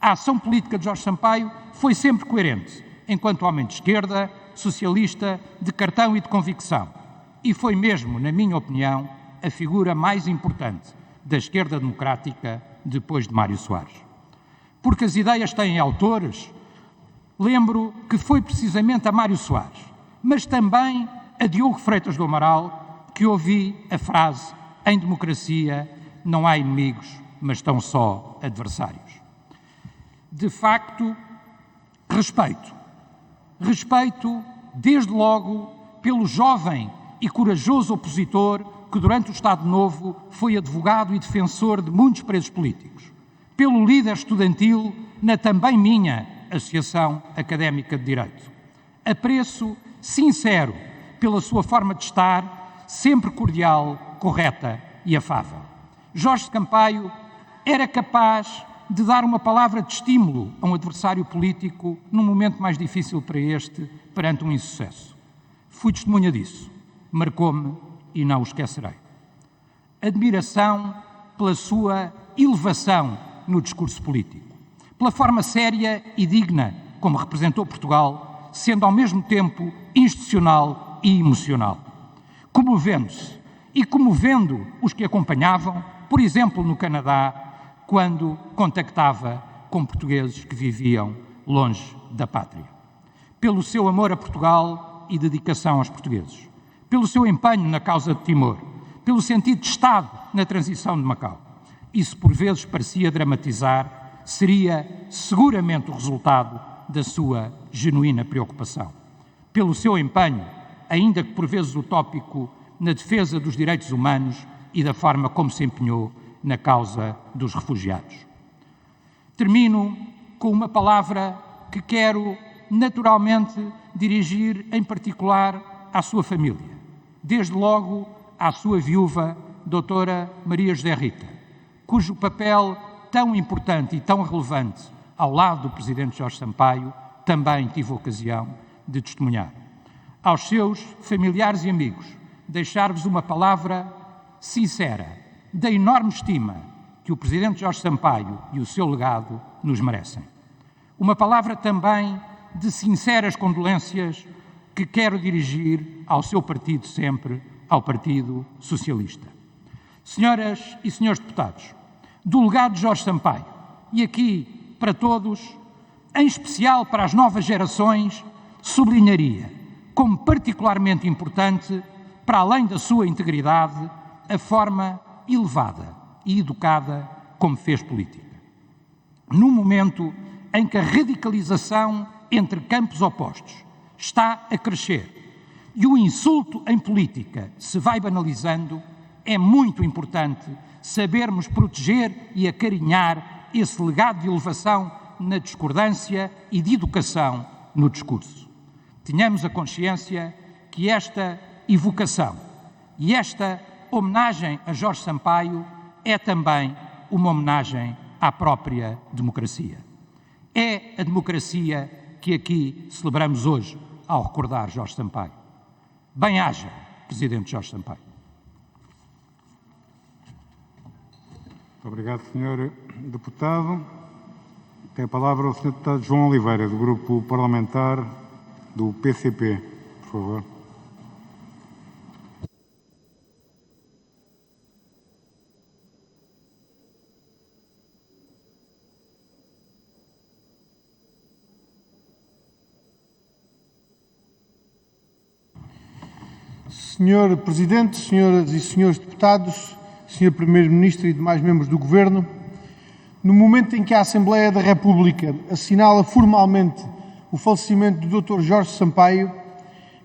A ação política de Jorge Sampaio foi sempre coerente, enquanto homem de esquerda, socialista, de cartão e de convicção. E foi mesmo, na minha opinião, a figura mais importante da esquerda democrática depois de Mário Soares. Porque as ideias têm autores, lembro que foi precisamente a Mário Soares, mas também a Diogo Freitas do Amaral, que ouvi a frase: em democracia não há inimigos, mas estão só adversários. De facto, respeito. Respeito, desde logo, pelo jovem e corajoso opositor que, durante o Estado Novo, foi advogado e defensor de muitos presos políticos. Pelo líder estudantil na também minha Associação Académica de Direito. Apreço sincero pela sua forma de estar, sempre cordial, correta e afável. Jorge Sampaio era capaz de dar uma palavra de estímulo a um adversário político num momento mais difícil para este, perante um insucesso. Fui testemunha disso, marcou-me e não o esquecerei. Admiração pela sua elevação no discurso político, pela forma séria e digna como representou Portugal, sendo ao mesmo tempo institucional e emocional, comovendo-se e comovendo os que acompanhavam, por exemplo, no Canadá, quando contactava com portugueses que viviam longe da pátria. Pelo seu amor a Portugal e dedicação aos portugueses, pelo seu empenho na causa de Timor, pelo sentido de Estado na transição de Macau. Isso por vezes parecia dramatizar, seria seguramente o resultado da sua genuína preocupação. Pelo seu empenho, ainda que por vezes utópico, na defesa dos direitos humanos e da forma como se empenhou na causa dos refugiados. Termino com uma palavra que quero naturalmente dirigir em particular à sua família, desde logo à sua viúva, doutora Maria José Rita, cujo papel tão importante e tão relevante ao lado do Presidente Jorge Sampaio também tive a ocasião de testemunhar. Aos seus familiares e amigos, deixar-vos uma palavra sincera da enorme estima que o Presidente Jorge Sampaio e o seu legado nos merecem. Uma palavra também de sinceras condolências que quero dirigir ao seu partido sempre, ao Partido Socialista. Senhoras e senhores deputados, do legado de Jorge Sampaio, e aqui para todos, em especial para as novas gerações, sublinharia como particularmente importante, para além da sua integridade, a forma elevada e educada como fez política. Num momento em que a radicalização entre campos opostos está a crescer e o insulto em política se vai banalizando, é muito importante sabermos proteger e acarinhar esse legado de elevação na discordância e de educação no discurso. Tenhamos a consciência que esta evocação e esta homenagem a Jorge Sampaio é também uma homenagem à própria democracia. É a democracia que aqui celebramos hoje ao recordar Jorge Sampaio. Bem-haja, Presidente Jorge Sampaio. Muito obrigado, Sr. Deputado. Tem a palavra o Sr. Deputado João Oliveira, do Grupo Parlamentar do PCP, por favor. Senhor Presidente, senhoras e senhores deputados, Senhor Primeiro-Ministro e demais membros do Governo, no momento em que a Assembleia da República assinala formalmente o falecimento do Dr. Jorge Sampaio,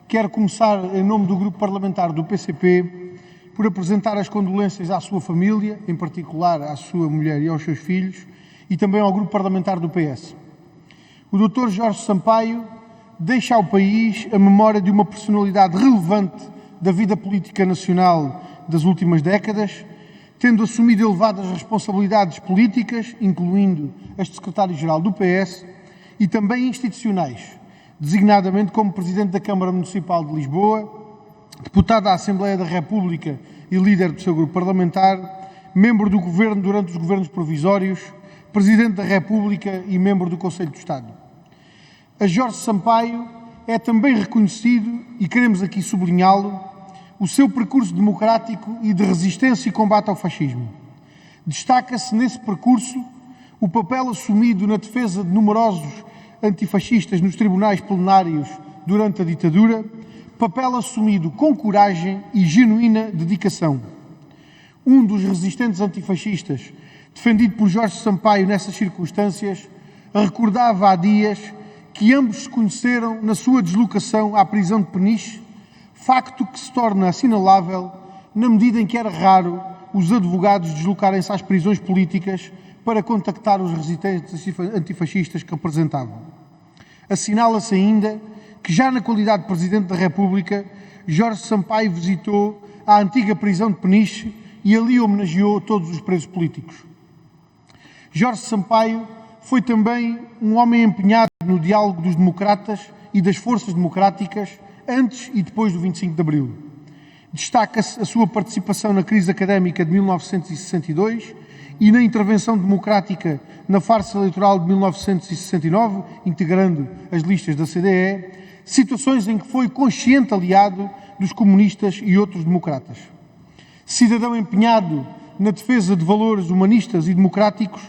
quero começar, em nome do Grupo Parlamentar do PCP, por apresentar as condolências à sua família, em particular à sua mulher e aos seus filhos, e também ao Grupo Parlamentar do PS. O Dr. Jorge Sampaio deixa ao país a memória de uma personalidade relevante da vida política nacional das últimas décadas, tendo assumido elevadas responsabilidades políticas, incluindo as de secretário-geral do PS, e também institucionais, designadamente como Presidente da Câmara Municipal de Lisboa, deputado à Assembleia da República e líder do seu grupo parlamentar, membro do Governo durante os governos provisórios, Presidente da República e membro do Conselho de Estado. A Jorge Sampaio é também reconhecido, e queremos aqui sublinhá-lo, o seu percurso democrático e de resistência e combate ao fascismo. Destaca-se nesse percurso o papel assumido na defesa de numerosos antifascistas nos tribunais plenários durante a ditadura, papel assumido com coragem e genuína dedicação. Um dos resistentes antifascistas, defendido por Jorge Sampaio nessas circunstâncias, recordava há dias que ambos se conheceram na sua deslocação à prisão de Peniche, facto que se torna assinalável na medida em que era raro os advogados deslocarem-se às prisões políticas para contactar os resistentes antifascistas que representavam. Assinala-se ainda que, já na qualidade de Presidente da República, Jorge Sampaio visitou a antiga prisão de Peniche e ali homenageou todos os presos políticos. Jorge Sampaio foi também um homem empenhado no diálogo dos democratas e das forças democráticas antes e depois do 25 de Abril. Destaca-se a sua participação na crise académica de 1962 e na intervenção democrática na farsa eleitoral de 1969, integrando as listas da CDE, situações em que foi consciente aliado dos comunistas e outros democratas. Cidadão empenhado na defesa de valores humanistas e democráticos,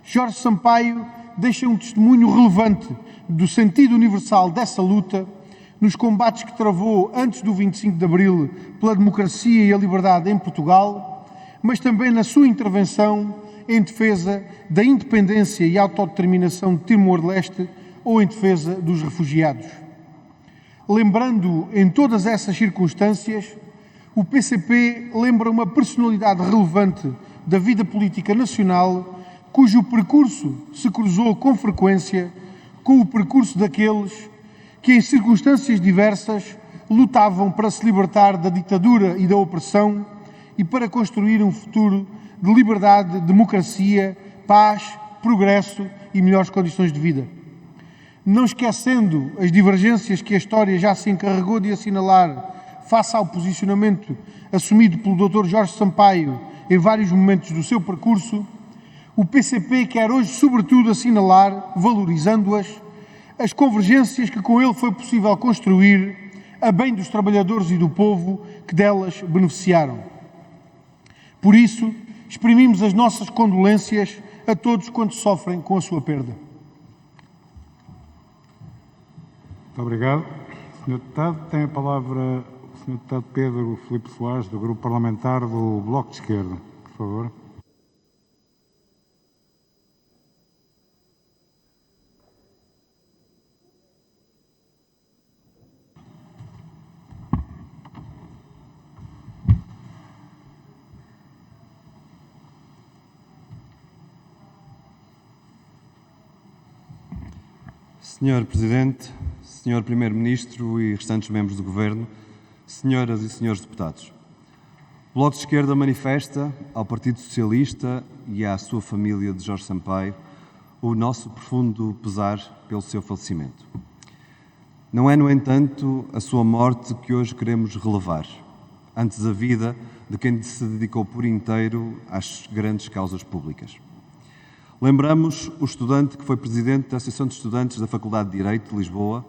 Jorge Sampaio deixa um testemunho relevante do sentido universal dessa luta nos combates que travou antes do 25 de Abril pela democracia e a liberdade em Portugal, mas também na sua intervenção em defesa da independência e autodeterminação de Timor-Leste ou em defesa dos refugiados. Lembrando em todas essas circunstâncias, o PCP lembra uma personalidade relevante da vida política nacional, cujo percurso se cruzou com frequência com o percurso daqueles que, em circunstâncias diversas, lutavam para se libertar da ditadura e da opressão e para construir um futuro de liberdade, democracia, paz, progresso e melhores condições de vida. Não esquecendo as divergências que a história já se encarregou de assinalar face ao posicionamento assumido pelo Dr. Jorge Sampaio em vários momentos do seu percurso, o PCP quer hoje, sobretudo, assinalar, valorizando-as, as convergências que com ele foi possível construir a bem dos trabalhadores e do povo que delas beneficiaram. Por isso, exprimimos as nossas condolências a todos quantos sofrem com a sua perda. Muito obrigado. Sr. Deputado, tem a palavra o Sr. Deputado Pedro Filipe Soares, do Grupo Parlamentar do Bloco de Esquerda. Por favor. Senhor Presidente, Senhor Primeiro-Ministro e restantes membros do Governo, Senhoras e Senhores Deputados, o Bloco de Esquerda manifesta ao Partido Socialista e à sua família de Jorge Sampaio o nosso profundo pesar pelo seu falecimento. Não é, no entanto, a sua morte que hoje queremos relevar, antes a vida de quem se dedicou por inteiro às grandes causas públicas. Lembramos o estudante que foi presidente da Associação de Estudantes da Faculdade de Direito de Lisboa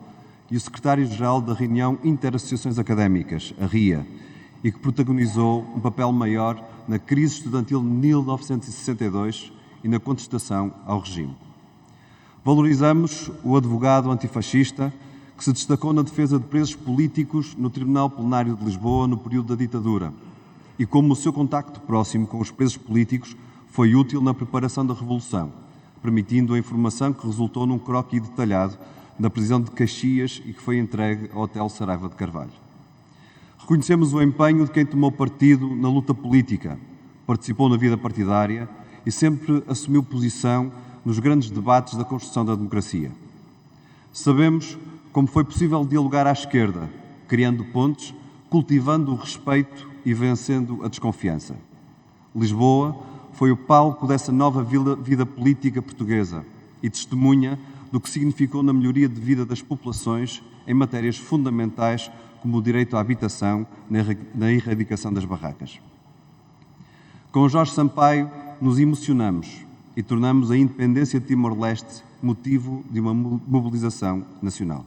e o secretário-geral da Reunião Interassociações Académicas, a RIA, e que protagonizou um papel maior na crise estudantil de 1962 e na contestação ao regime. Valorizamos o advogado antifascista que se destacou na defesa de presos políticos no Tribunal Plenário de Lisboa no período da ditadura e como o seu contacto próximo com os presos políticos foi útil na preparação da Revolução, permitindo a informação que resultou num croquis detalhado da prisão de Caxias e que foi entregue ao Hotel Saraiva de Carvalho. Reconhecemos o empenho de quem tomou partido na luta política, participou na vida partidária e sempre assumiu posição nos grandes debates da construção da democracia. Sabemos como foi possível dialogar à esquerda, criando pontes, cultivando o respeito e vencendo a desconfiança. Lisboa foi o palco dessa nova vida política portuguesa e testemunha do que significou na melhoria de vida das populações em matérias fundamentais como o direito à habitação, na erradicação das barracas. Com Jorge Sampaio nos emocionamos e tornamos a independência de Timor-Leste motivo de uma mobilização nacional.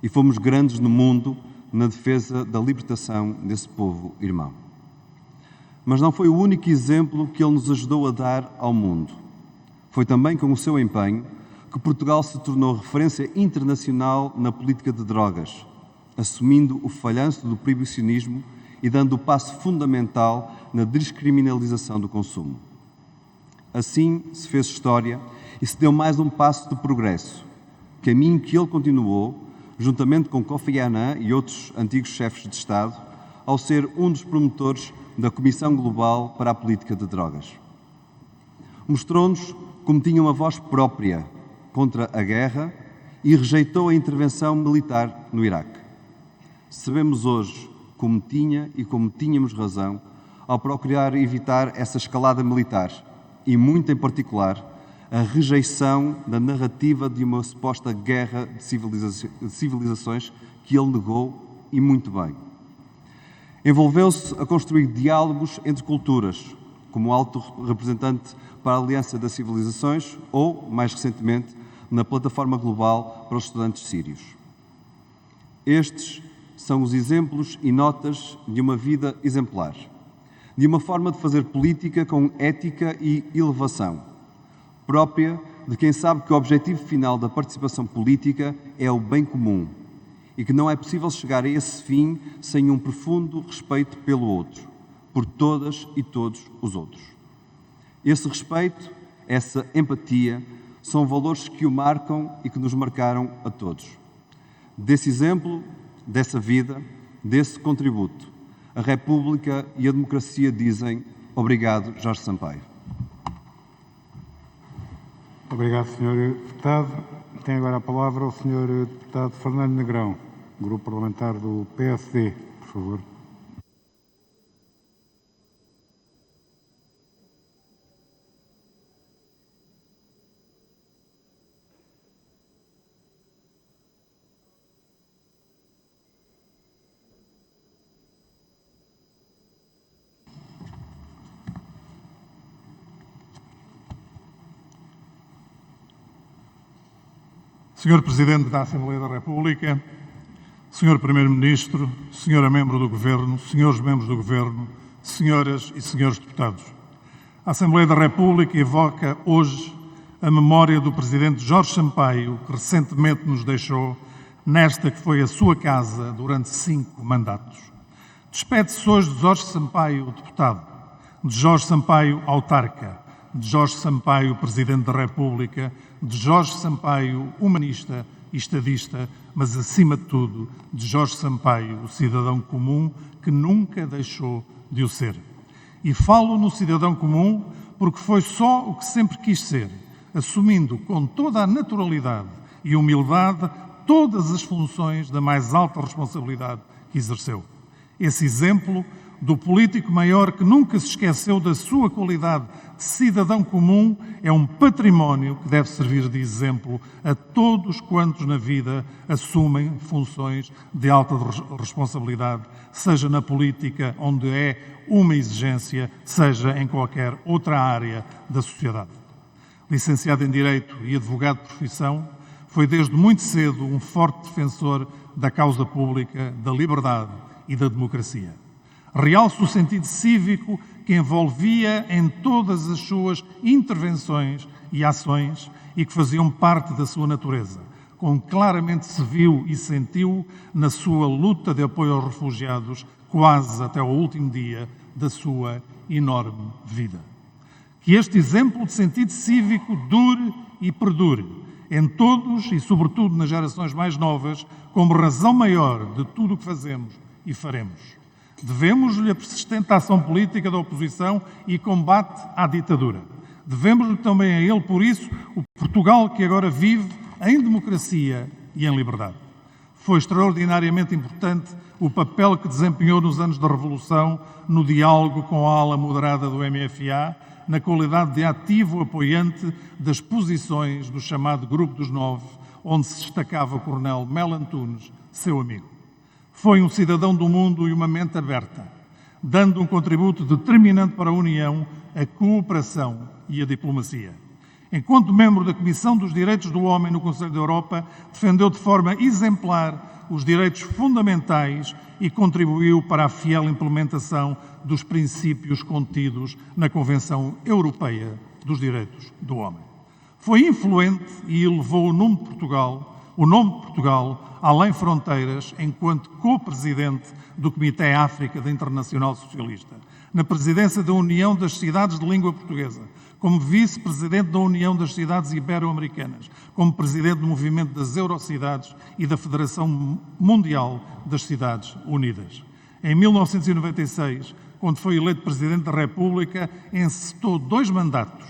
E fomos grandes no mundo na defesa da libertação desse povo irmão. Mas não foi o único exemplo que ele nos ajudou a dar ao mundo. Foi também com o seu empenho que Portugal se tornou referência internacional na política de drogas, assumindo o falhanço do proibicionismo e dando o passo fundamental na descriminalização do consumo. Assim se fez história e se deu mais um passo de progresso, caminho que ele continuou, juntamente com Kofi Annan e outros antigos chefes de Estado, ao ser um dos promotores da Comissão Global para a Política de Drogas. Mostrou-nos como tinha uma voz própria contra a guerra e rejeitou a intervenção militar no Iraque. Sabemos hoje como tinha e como tínhamos razão ao procurar evitar essa escalada militar e, muito em particular, a rejeição da narrativa de uma suposta guerra de civilizações que ele negou e muito bem. Envolveu-se a construir diálogos entre culturas, como alto representante para a Aliança das Civilizações ou, mais recentemente, na Plataforma Global para os Estudantes Sírios. Estes são os exemplos e notas de uma vida exemplar, de uma forma de fazer política com ética e elevação, própria de quem sabe que o objetivo final da participação política é o bem comum e que não é possível chegar a esse fim sem um profundo respeito pelo outro, por todas e todos os outros. Esse respeito, essa empatia, são valores que o marcam e que nos marcaram a todos. Desse exemplo, dessa vida, desse contributo, a República e a democracia dizem Obrigado, Jorge Sampaio. Obrigado, Sr. Deputado. Tem agora a palavra o Sr. Deputado Fernando Negrão, Grupo Parlamentar do PSD, por favor. Senhor Presidente da Assembleia da República, Senhor Primeiro-Ministro, Senhora Membro do Governo, Senhores Membros do Governo, Senhoras e Senhores Deputados. A Assembleia da República evoca hoje a memória do Presidente Jorge Sampaio, que recentemente nos deixou nesta que foi a sua casa durante 5 mandatos. Despede-se hoje de Jorge Sampaio, deputado, de Jorge Sampaio, autarca, de Jorge Sampaio, Presidente da República, de Jorge Sampaio, humanista e estadista, mas, acima de tudo, de Jorge Sampaio, o cidadão comum que nunca deixou de o ser. E falo no cidadão comum porque foi só o que sempre quis ser, assumindo com toda a naturalidade e humildade todas as funções da mais alta responsabilidade que exerceu. Esse exemplo do político maior que nunca se esqueceu da sua qualidade de cidadão comum é um património que deve servir de exemplo a todos quantos na vida assumem funções de alta responsabilidade, seja na política, onde é uma exigência, seja em qualquer outra área da sociedade. Licenciado em Direito e advogado de profissão, foi desde muito cedo um forte defensor da causa pública, da liberdade e da democracia. Realça o sentido cívico que envolvia em todas as suas intervenções e ações e que faziam parte da sua natureza, como claramente se viu e sentiu na sua luta de apoio aos refugiados, quase até ao último dia da sua enorme vida. Que este exemplo de sentido cívico dure e perdure em todos e, sobretudo, nas gerações mais novas, como razão maior de tudo o que fazemos e faremos. Devemos-lhe a persistente ação política da oposição e combate à ditadura. Devemos-lhe também a ele, por isso, o Portugal que agora vive em democracia e em liberdade. Foi extraordinariamente importante o papel que desempenhou nos anos da Revolução no diálogo com a ala moderada do MFA, na qualidade de ativo apoiante das posições do chamado Grupo dos Nove, onde se destacava o coronel Melo Antunes, seu amigo. Foi um cidadão do mundo e uma mente aberta, dando um contributo determinante para a União, a cooperação e a diplomacia. Enquanto membro da Comissão dos Direitos do Homem no Conselho da Europa, defendeu de forma exemplar os direitos fundamentais e contribuiu para a fiel implementação dos princípios contidos na Convenção Europeia dos Direitos do Homem. Foi influente e elevou o nome de Portugal além fronteiras, enquanto co-presidente do Comitê África da Internacional Socialista, na presidência da União das Cidades de Língua Portuguesa, como vice-presidente da União das Cidades Ibero-Americanas, como presidente do Movimento das Eurocidades e da Federação Mundial das Cidades Unidas. Em 1996, quando foi eleito Presidente da República, encetou 2 mandatos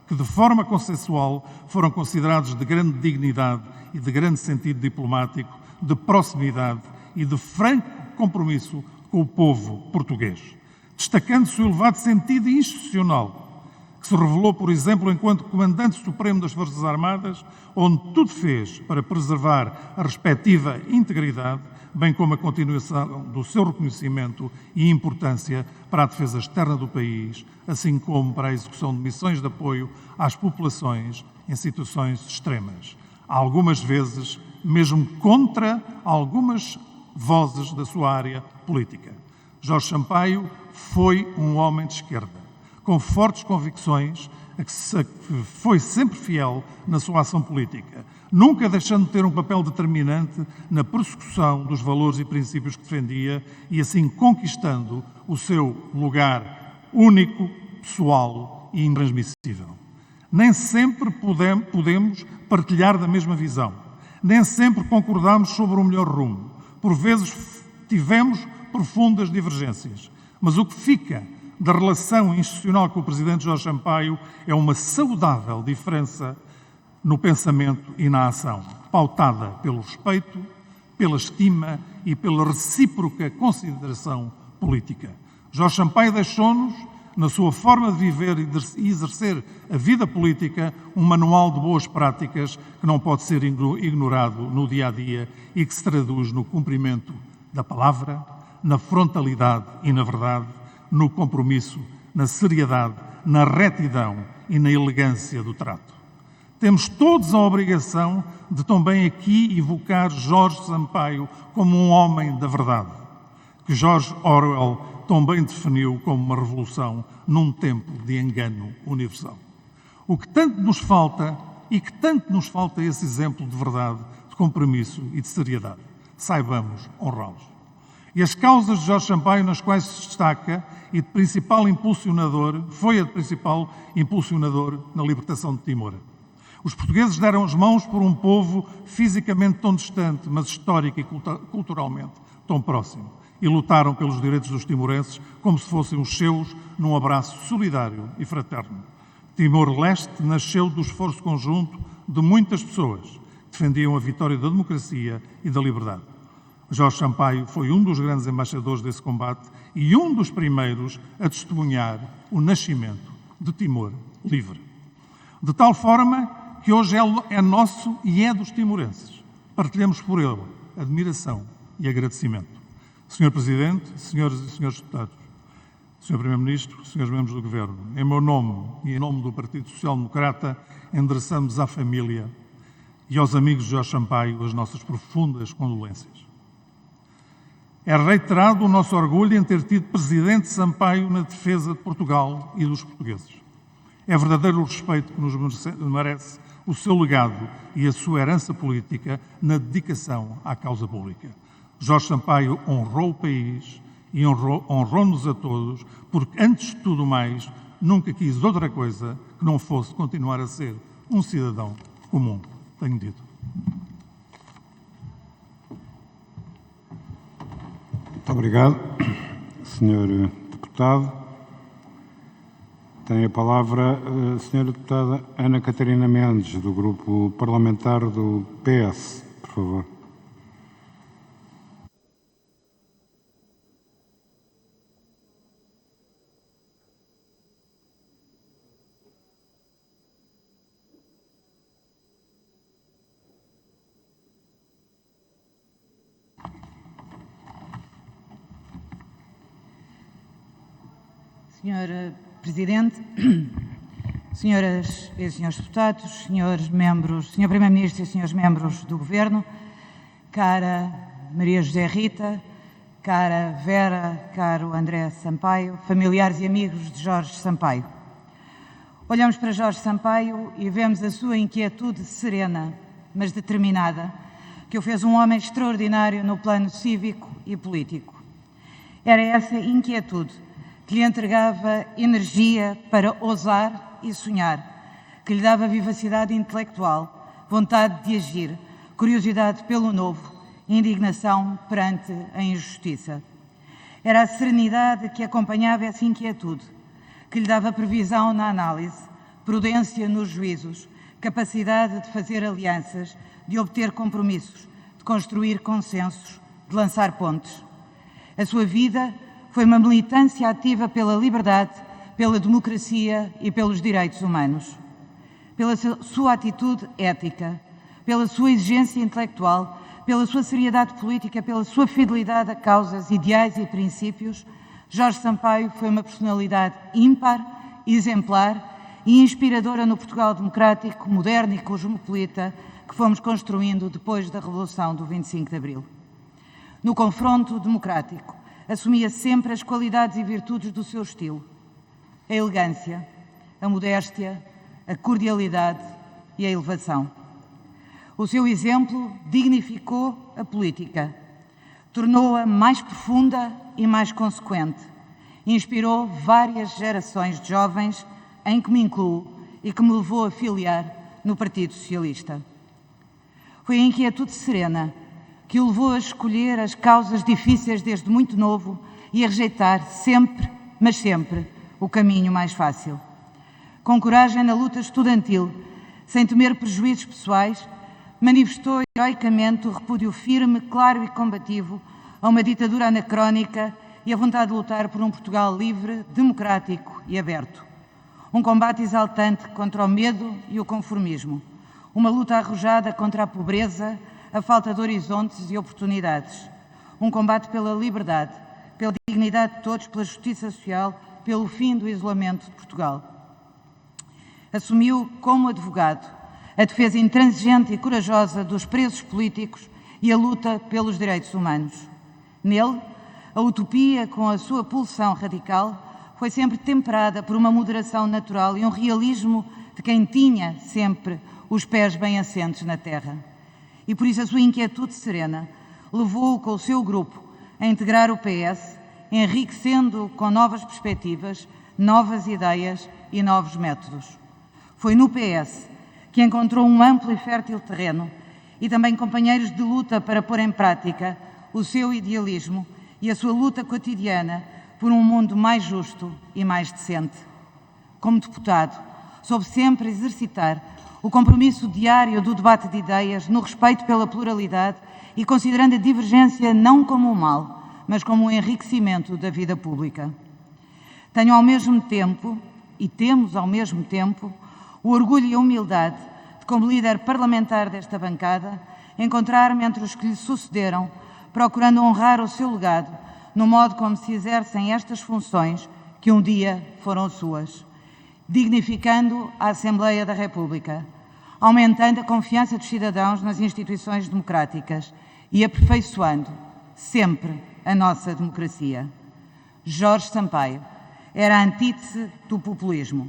que, de forma consensual, foram considerados de grande dignidade e de grande sentido diplomático, de proximidade e de franco compromisso com o povo português. Destacando-se o elevado sentido institucional, que se revelou, por exemplo, enquanto Comandante Supremo das Forças Armadas, onde tudo fez para preservar a respectiva integridade, bem como a continuação do seu reconhecimento e importância para a defesa externa do país, assim como para a execução de missões de apoio às populações em situações extremas. Algumas vezes, mesmo contra algumas vozes da sua área política. Jorge Sampaio foi um homem de esquerda, com fortes convicções, a que foi sempre fiel na sua ação política, nunca deixando de ter um papel determinante na persecução dos valores e princípios que defendia e assim conquistando o seu lugar único, pessoal e intransmissível. Nem sempre podemos partilhar da mesma visão, nem sempre concordamos sobre o melhor rumo. Por vezes tivemos profundas divergências, mas o que fica da relação institucional com o Presidente Jorge Sampaio é uma saudável diferença no pensamento e na ação, pautada pelo respeito, pela estima e pela recíproca consideração política. Jorge Sampaio deixou-nos, na sua forma de viver e exercer a vida política, um manual de boas práticas que não pode ser ignorado no dia-a-dia e que se traduz no cumprimento da palavra, na frontalidade e na verdade, no compromisso, na seriedade, na retidão e na elegância do trato. Temos todos a obrigação de também aqui evocar Jorge Sampaio como um homem da verdade, que George Orwell também definiu como uma revolução num tempo de engano universal. O que tanto nos falta, e que tanto nos falta esse exemplo de verdade, de compromisso e de seriedade. Saibamos honrá-los. E as causas de Jorge Sampaio nas quais se destaca e de principal impulsionador, foi a de principal impulsionador na libertação de Timor. Os portugueses deram as mãos por um povo fisicamente tão distante, mas histórico e culturalmente tão próximo. E lutaram pelos direitos dos timorenses como se fossem os seus, num abraço solidário e fraterno. Timor-Leste nasceu do esforço conjunto de muitas pessoas que defendiam a vitória da democracia e da liberdade. Jorge Sampaio foi um dos grandes embaixadores desse combate e um dos primeiros a testemunhar o nascimento de Timor livre. De tal forma que hoje é nosso e é dos timorenses. Partilhamos por ele admiração e agradecimento. Senhor Presidente, senhoras e senhores deputados, Senhor Primeiro-Ministro, senhores membros do Governo, em meu nome e em nome do Partido Social Democrata, endereçamos à família e aos amigos de Jorge Sampaio as nossas profundas condolências. É reiterado o nosso orgulho em ter tido Presidente Sampaio na defesa de Portugal e dos portugueses. É verdadeiro o respeito que nos merece o seu legado e a sua herança política na dedicação à causa pública. Jorge Sampaio honrou o país e honrou-nos a todos, porque, antes de tudo mais, nunca quis outra coisa que não fosse continuar a ser um cidadão comum. Tenho dito. Muito obrigado, Sr. Deputado. Tem a palavra a Sra. Deputada Ana Catarina Mendes, do Grupo Parlamentar do PS, por favor. Senhor Presidente, senhoras e senhores deputados, senhores membros, Senhor Primeiro-Ministro e senhores membros do Governo, cara Maria José Rita, cara Vera, caro André Sampaio, familiares e amigos de Jorge Sampaio. Olhamos para Jorge Sampaio e vemos a sua inquietude serena, mas determinada, que o fez um homem extraordinário no plano cívico e político. Era essa inquietude que lhe entregava energia para ousar e sonhar, que lhe dava vivacidade intelectual, vontade de agir, curiosidade pelo novo, indignação perante a injustiça. Era a serenidade que acompanhava essa inquietude, que lhe dava previsão na análise, prudência nos juízos, capacidade de fazer alianças, de obter compromissos, de construir consensos, de lançar pontes. A sua vida foi uma militância ativa pela liberdade, pela democracia e pelos direitos humanos. Pela sua atitude ética, pela sua exigência intelectual, pela sua seriedade política, pela sua fidelidade a causas, ideais e princípios, Jorge Sampaio foi uma personalidade ímpar, exemplar e inspiradora no Portugal democrático, moderno e cosmopolita que fomos construindo depois da Revolução do 25 de Abril. No confronto democrático, assumia sempre as qualidades e virtudes do seu estilo: a elegância, a modéstia, a cordialidade e a elevação. O seu exemplo dignificou a política, tornou-a mais profunda e mais consequente, inspirou várias gerações de jovens, em que me incluo, e que me levou a filiar no Partido Socialista. Foi a inquietude serena que o levou a escolher as causas difíceis desde muito novo e a rejeitar sempre mas sempre o caminho mais fácil. Com coragem na luta estudantil, sem temer prejuízos pessoais, manifestou heroicamente o repúdio firme, claro e combativo a uma ditadura anacrónica e a vontade de lutar por um Portugal livre, democrático e aberto. Um combate exaltante contra o medo e o conformismo. Uma luta arrojada contra a pobreza, a falta de horizontes e oportunidades. Um combate pela liberdade, pela dignidade de todos, pela justiça social, pelo fim do isolamento de Portugal. Assumiu como advogado a defesa intransigente e corajosa dos presos políticos e a luta pelos direitos humanos. Nele, a utopia, com a sua pulsão radical, foi sempre temperada por uma moderação natural e um realismo de quem tinha sempre os pés bem assentes na terra. E por isso a sua inquietude serena levou-o com o seu grupo a integrar o PS, enriquecendo-o com novas perspectivas, novas ideias e novos métodos. Foi no PS que encontrou um amplo e fértil terreno e também companheiros de luta para pôr em prática o seu idealismo e a sua luta cotidiana por um mundo mais justo e mais decente. Como deputado, soube sempre exercitar o compromisso diário do debate de ideias no respeito pela pluralidade e considerando a divergência não como um mal, mas como um enriquecimento da vida pública. Tenho ao mesmo tempo, e temos ao mesmo tempo, o orgulho e a humildade de, como líder parlamentar desta bancada, encontrar-me entre os que lhe sucederam, procurando honrar o seu legado no modo como se exercem estas funções que um dia foram suas, dignificando a Assembleia da República, aumentando a confiança dos cidadãos nas instituições democráticas e aperfeiçoando sempre a nossa democracia. Jorge Sampaio era a antítese do populismo.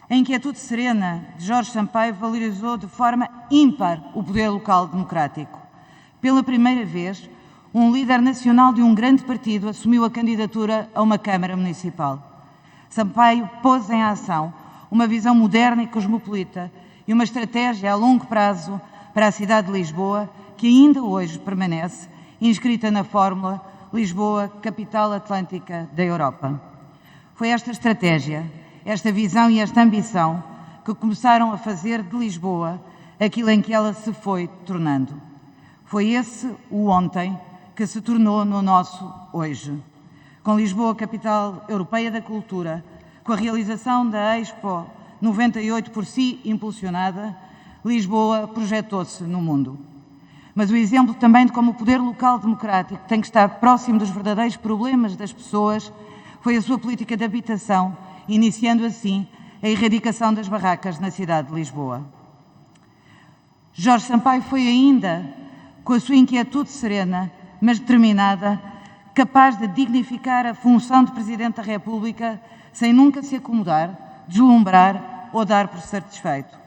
A inquietude serena de Jorge Sampaio valorizou de forma ímpar o poder local democrático. Pela primeira vez, um líder nacional de um grande partido assumiu a candidatura a uma Câmara Municipal. Sampaio pôs em ação uma visão moderna e cosmopolita e uma estratégia a longo prazo para a cidade de Lisboa, que ainda hoje permanece inscrita na fórmula Lisboa, capital atlântica da Europa. Foi esta estratégia, esta visão e esta ambição que começaram a fazer de Lisboa aquilo em que ela se foi tornando. Foi esse o ontem que se tornou no nosso hoje. Com Lisboa, capital europeia da cultura, com a realização da Expo 98 por si impulsionada, Lisboa projetou-se no mundo. Mas o exemplo também de como o poder local democrático tem que estar próximo dos verdadeiros problemas das pessoas foi a sua política de habitação, iniciando assim a erradicação das barracas na cidade de Lisboa. Jorge Sampaio foi ainda, com a sua inquietude serena, mas determinada, capaz de dignificar a função de Presidente da República sem nunca se acomodar, deslumbrar ou dar por satisfeito.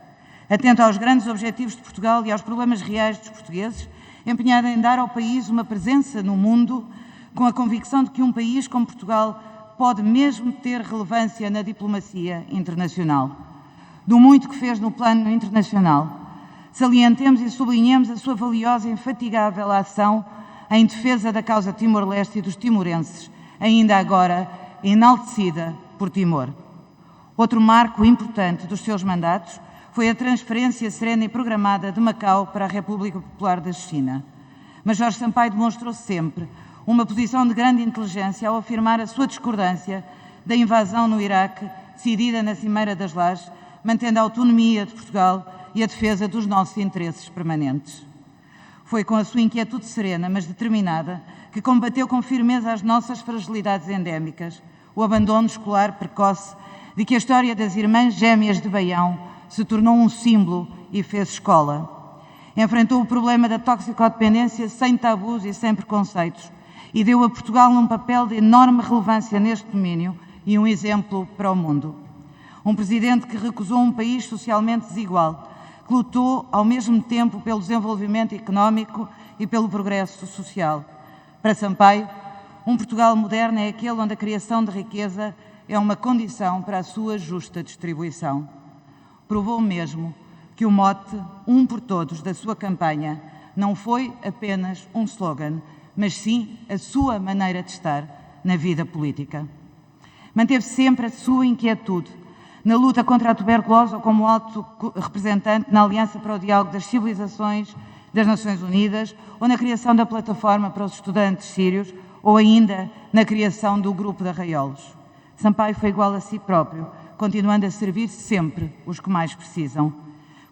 Atento aos grandes objetivos de Portugal e aos problemas reais dos portugueses, empenhado em dar ao país uma presença no mundo, com a convicção de que um país como Portugal pode mesmo ter relevância na diplomacia internacional. Do muito que fez no plano internacional, salientemos e sublinhemos a sua valiosa e infatigável ação em defesa da causa Timor-Leste e dos timorenses, ainda agora enaltecida por Timor. Outro marco importante dos seus mandatos foi a transferência serena e programada de Macau para a República Popular da China. Mas Jorge Sampaio demonstrou sempre uma posição de grande inteligência ao afirmar a sua discordância da invasão no Iraque, decidida na Cimeira das Lajes, mantendo a autonomia de Portugal e a defesa dos nossos interesses permanentes. Foi com a sua inquietude serena, mas determinada, que combateu com firmeza as nossas fragilidades endémicas, o abandono escolar precoce, de que a história das Irmãs Gêmeas de Baião se tornou um símbolo e fez escola. Enfrentou o problema da toxicodependência sem tabus e sem preconceitos e deu a Portugal um papel de enorme relevância neste domínio e um exemplo para o mundo. Um presidente que recusou um país socialmente desigual, que lutou ao mesmo tempo pelo desenvolvimento económico e pelo progresso social. Para Sampaio, um Portugal moderno é aquele onde a criação de riqueza é uma condição para a sua justa distribuição. Provou mesmo que o mote "Um por Todos" da sua campanha não foi apenas um slogan, mas sim a sua maneira de estar na vida política. Manteve sempre a sua inquietude na luta contra a tuberculose ou como alto representante na Aliança para o Diálogo das Civilizações das Nações Unidas ou na criação da plataforma para os estudantes sírios ou ainda na criação do Grupo de Arraiolos. Sampaio foi igual a si próprio, continuando a servir sempre os que mais precisam.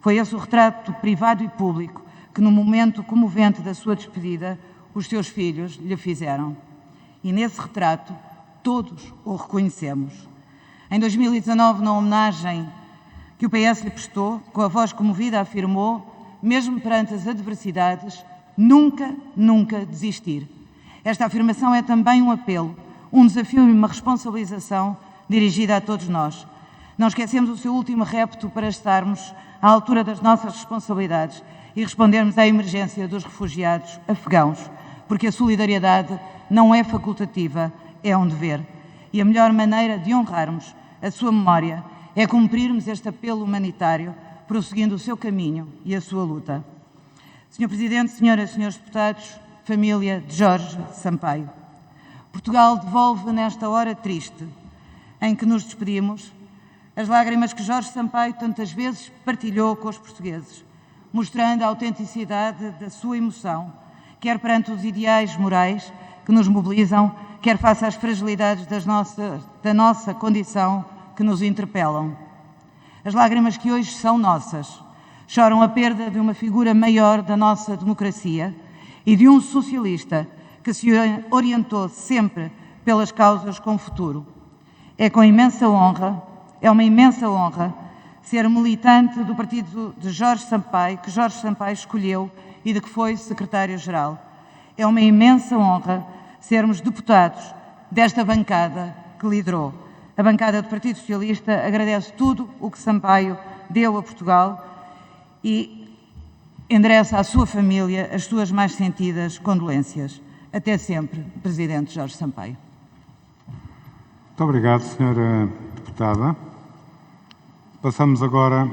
Foi esse o retrato privado e público que, no momento comovente da sua despedida, os seus filhos lhe fizeram. E nesse retrato, todos o reconhecemos. Em 2019, na homenagem que o PS lhe prestou, com a voz comovida afirmou, mesmo perante as adversidades, nunca, nunca desistir. Esta afirmação é também um apelo, um desafio e uma responsabilização dirigida a todos nós. Não esquecemos o seu último repto para estarmos à altura das nossas responsabilidades e respondermos à emergência dos refugiados afegãos, porque a solidariedade não é facultativa, é um dever. E a melhor maneira de honrarmos a sua memória é cumprirmos este apelo humanitário, prosseguindo o seu caminho e a sua luta. Senhor Presidente, Senhoras e Senhores Deputados, família de Jorge Sampaio, Portugal devolve nesta hora triste em que nos despedimos as lágrimas que Jorge Sampaio tantas vezes partilhou com os portugueses, mostrando a autenticidade da sua emoção, quer perante os ideais morais que nos mobilizam, quer face às fragilidades da nossa condição que nos interpelam. As lágrimas que hoje são nossas choram a perda de uma figura maior da nossa democracia e de um socialista que se orientou sempre pelas causas com futuro. É uma imensa honra ser militante do partido de Jorge Sampaio, que Jorge Sampaio escolheu e de que foi secretário-geral. É uma imensa honra sermos deputados desta bancada que liderou. A bancada do Partido Socialista agradece tudo o que Sampaio deu a Portugal e endereça à sua família as suas mais sentidas condolências. Até sempre, Presidente Jorge Sampaio. Muito obrigado, Sra. Deputada. Passamos agora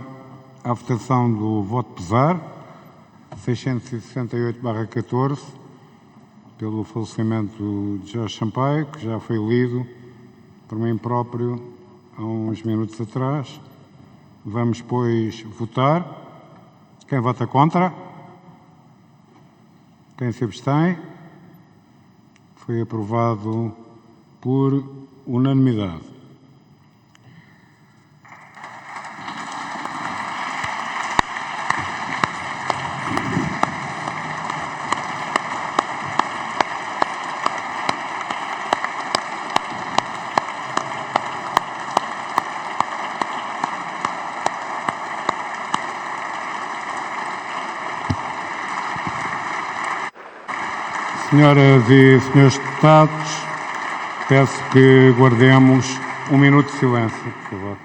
à votação do voto pesar, 668/14, pelo falecimento de Jorge Sampaio, que já foi lido por mim próprio há uns minutos atrás. Vamos, pois, votar. Quem vota contra? Quem se abstém? Foi aprovado por unanimidade. Senhoras e senhores deputados, peço que guardemos um minuto de silêncio, por favor.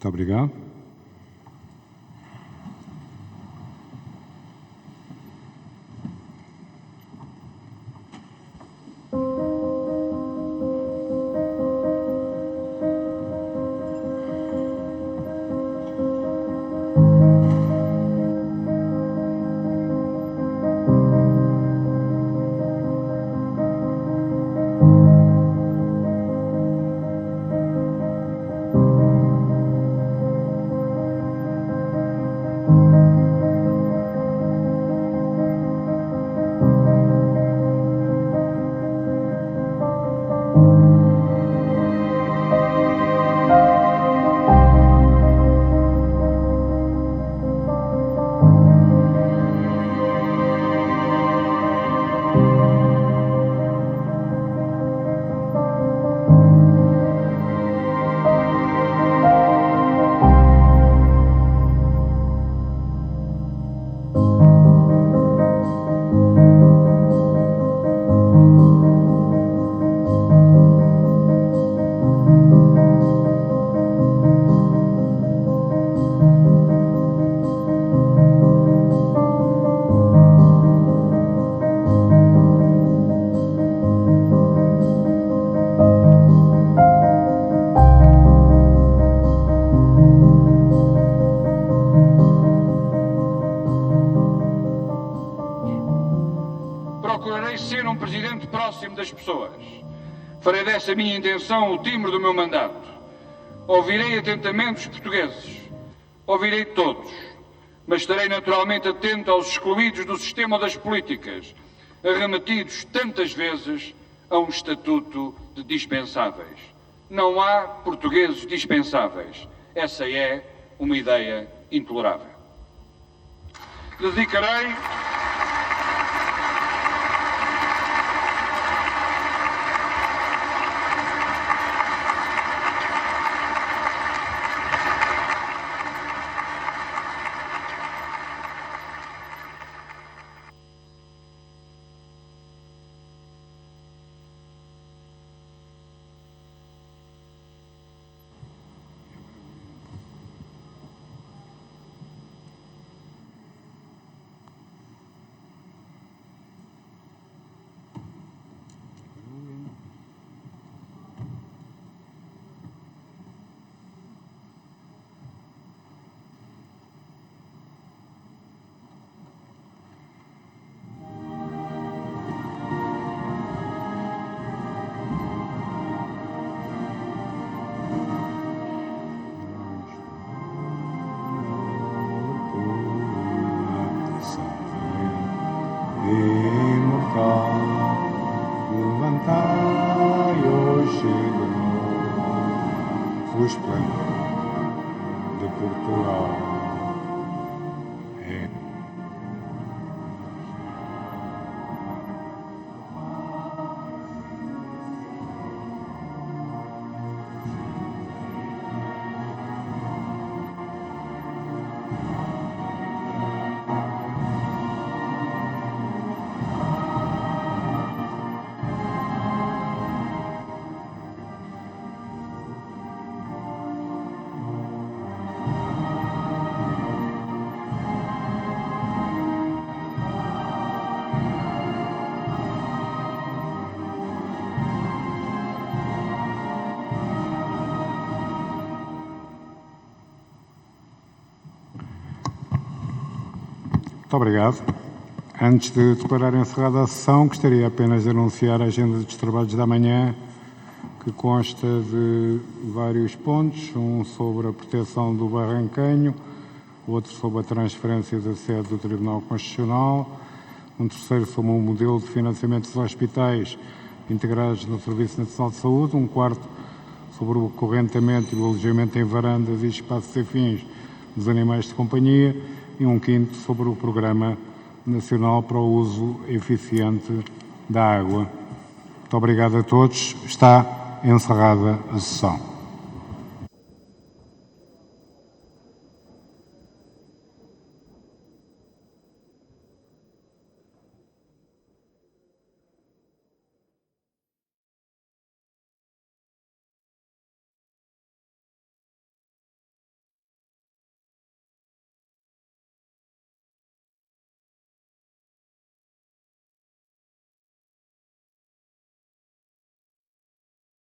Muito obrigado. Procurarei ser um presidente próximo das pessoas. Farei dessa minha intenção o timbre do meu mandato. Ouvirei atentamente os portugueses. Ouvirei todos. Mas estarei naturalmente atento aos excluídos do sistema das políticas, arremetidos tantas vezes a um estatuto de dispensáveis. Não há portugueses dispensáveis. Essa é uma ideia intolerável. Dedicarei imortal, levantai hoje de novo o esplendor de Portugal. Muito obrigado. Antes de declarar encerrada a sessão, gostaria apenas de anunciar a agenda dos trabalhos da manhã, que consta de vários pontos, um sobre a proteção do Barrancanho, outro sobre a transferência da sede do Tribunal Constitucional, um terceiro sobre o modelo de financiamento dos hospitais integrados no Serviço Nacional de Saúde, um quarto sobre o acorrentamento e o alojamento em varandas e espaços afins dos animais de companhia, e um quinto sobre o Programa Nacional para o Uso Eficiente da Água. Muito obrigado a todos. Está encerrada a sessão.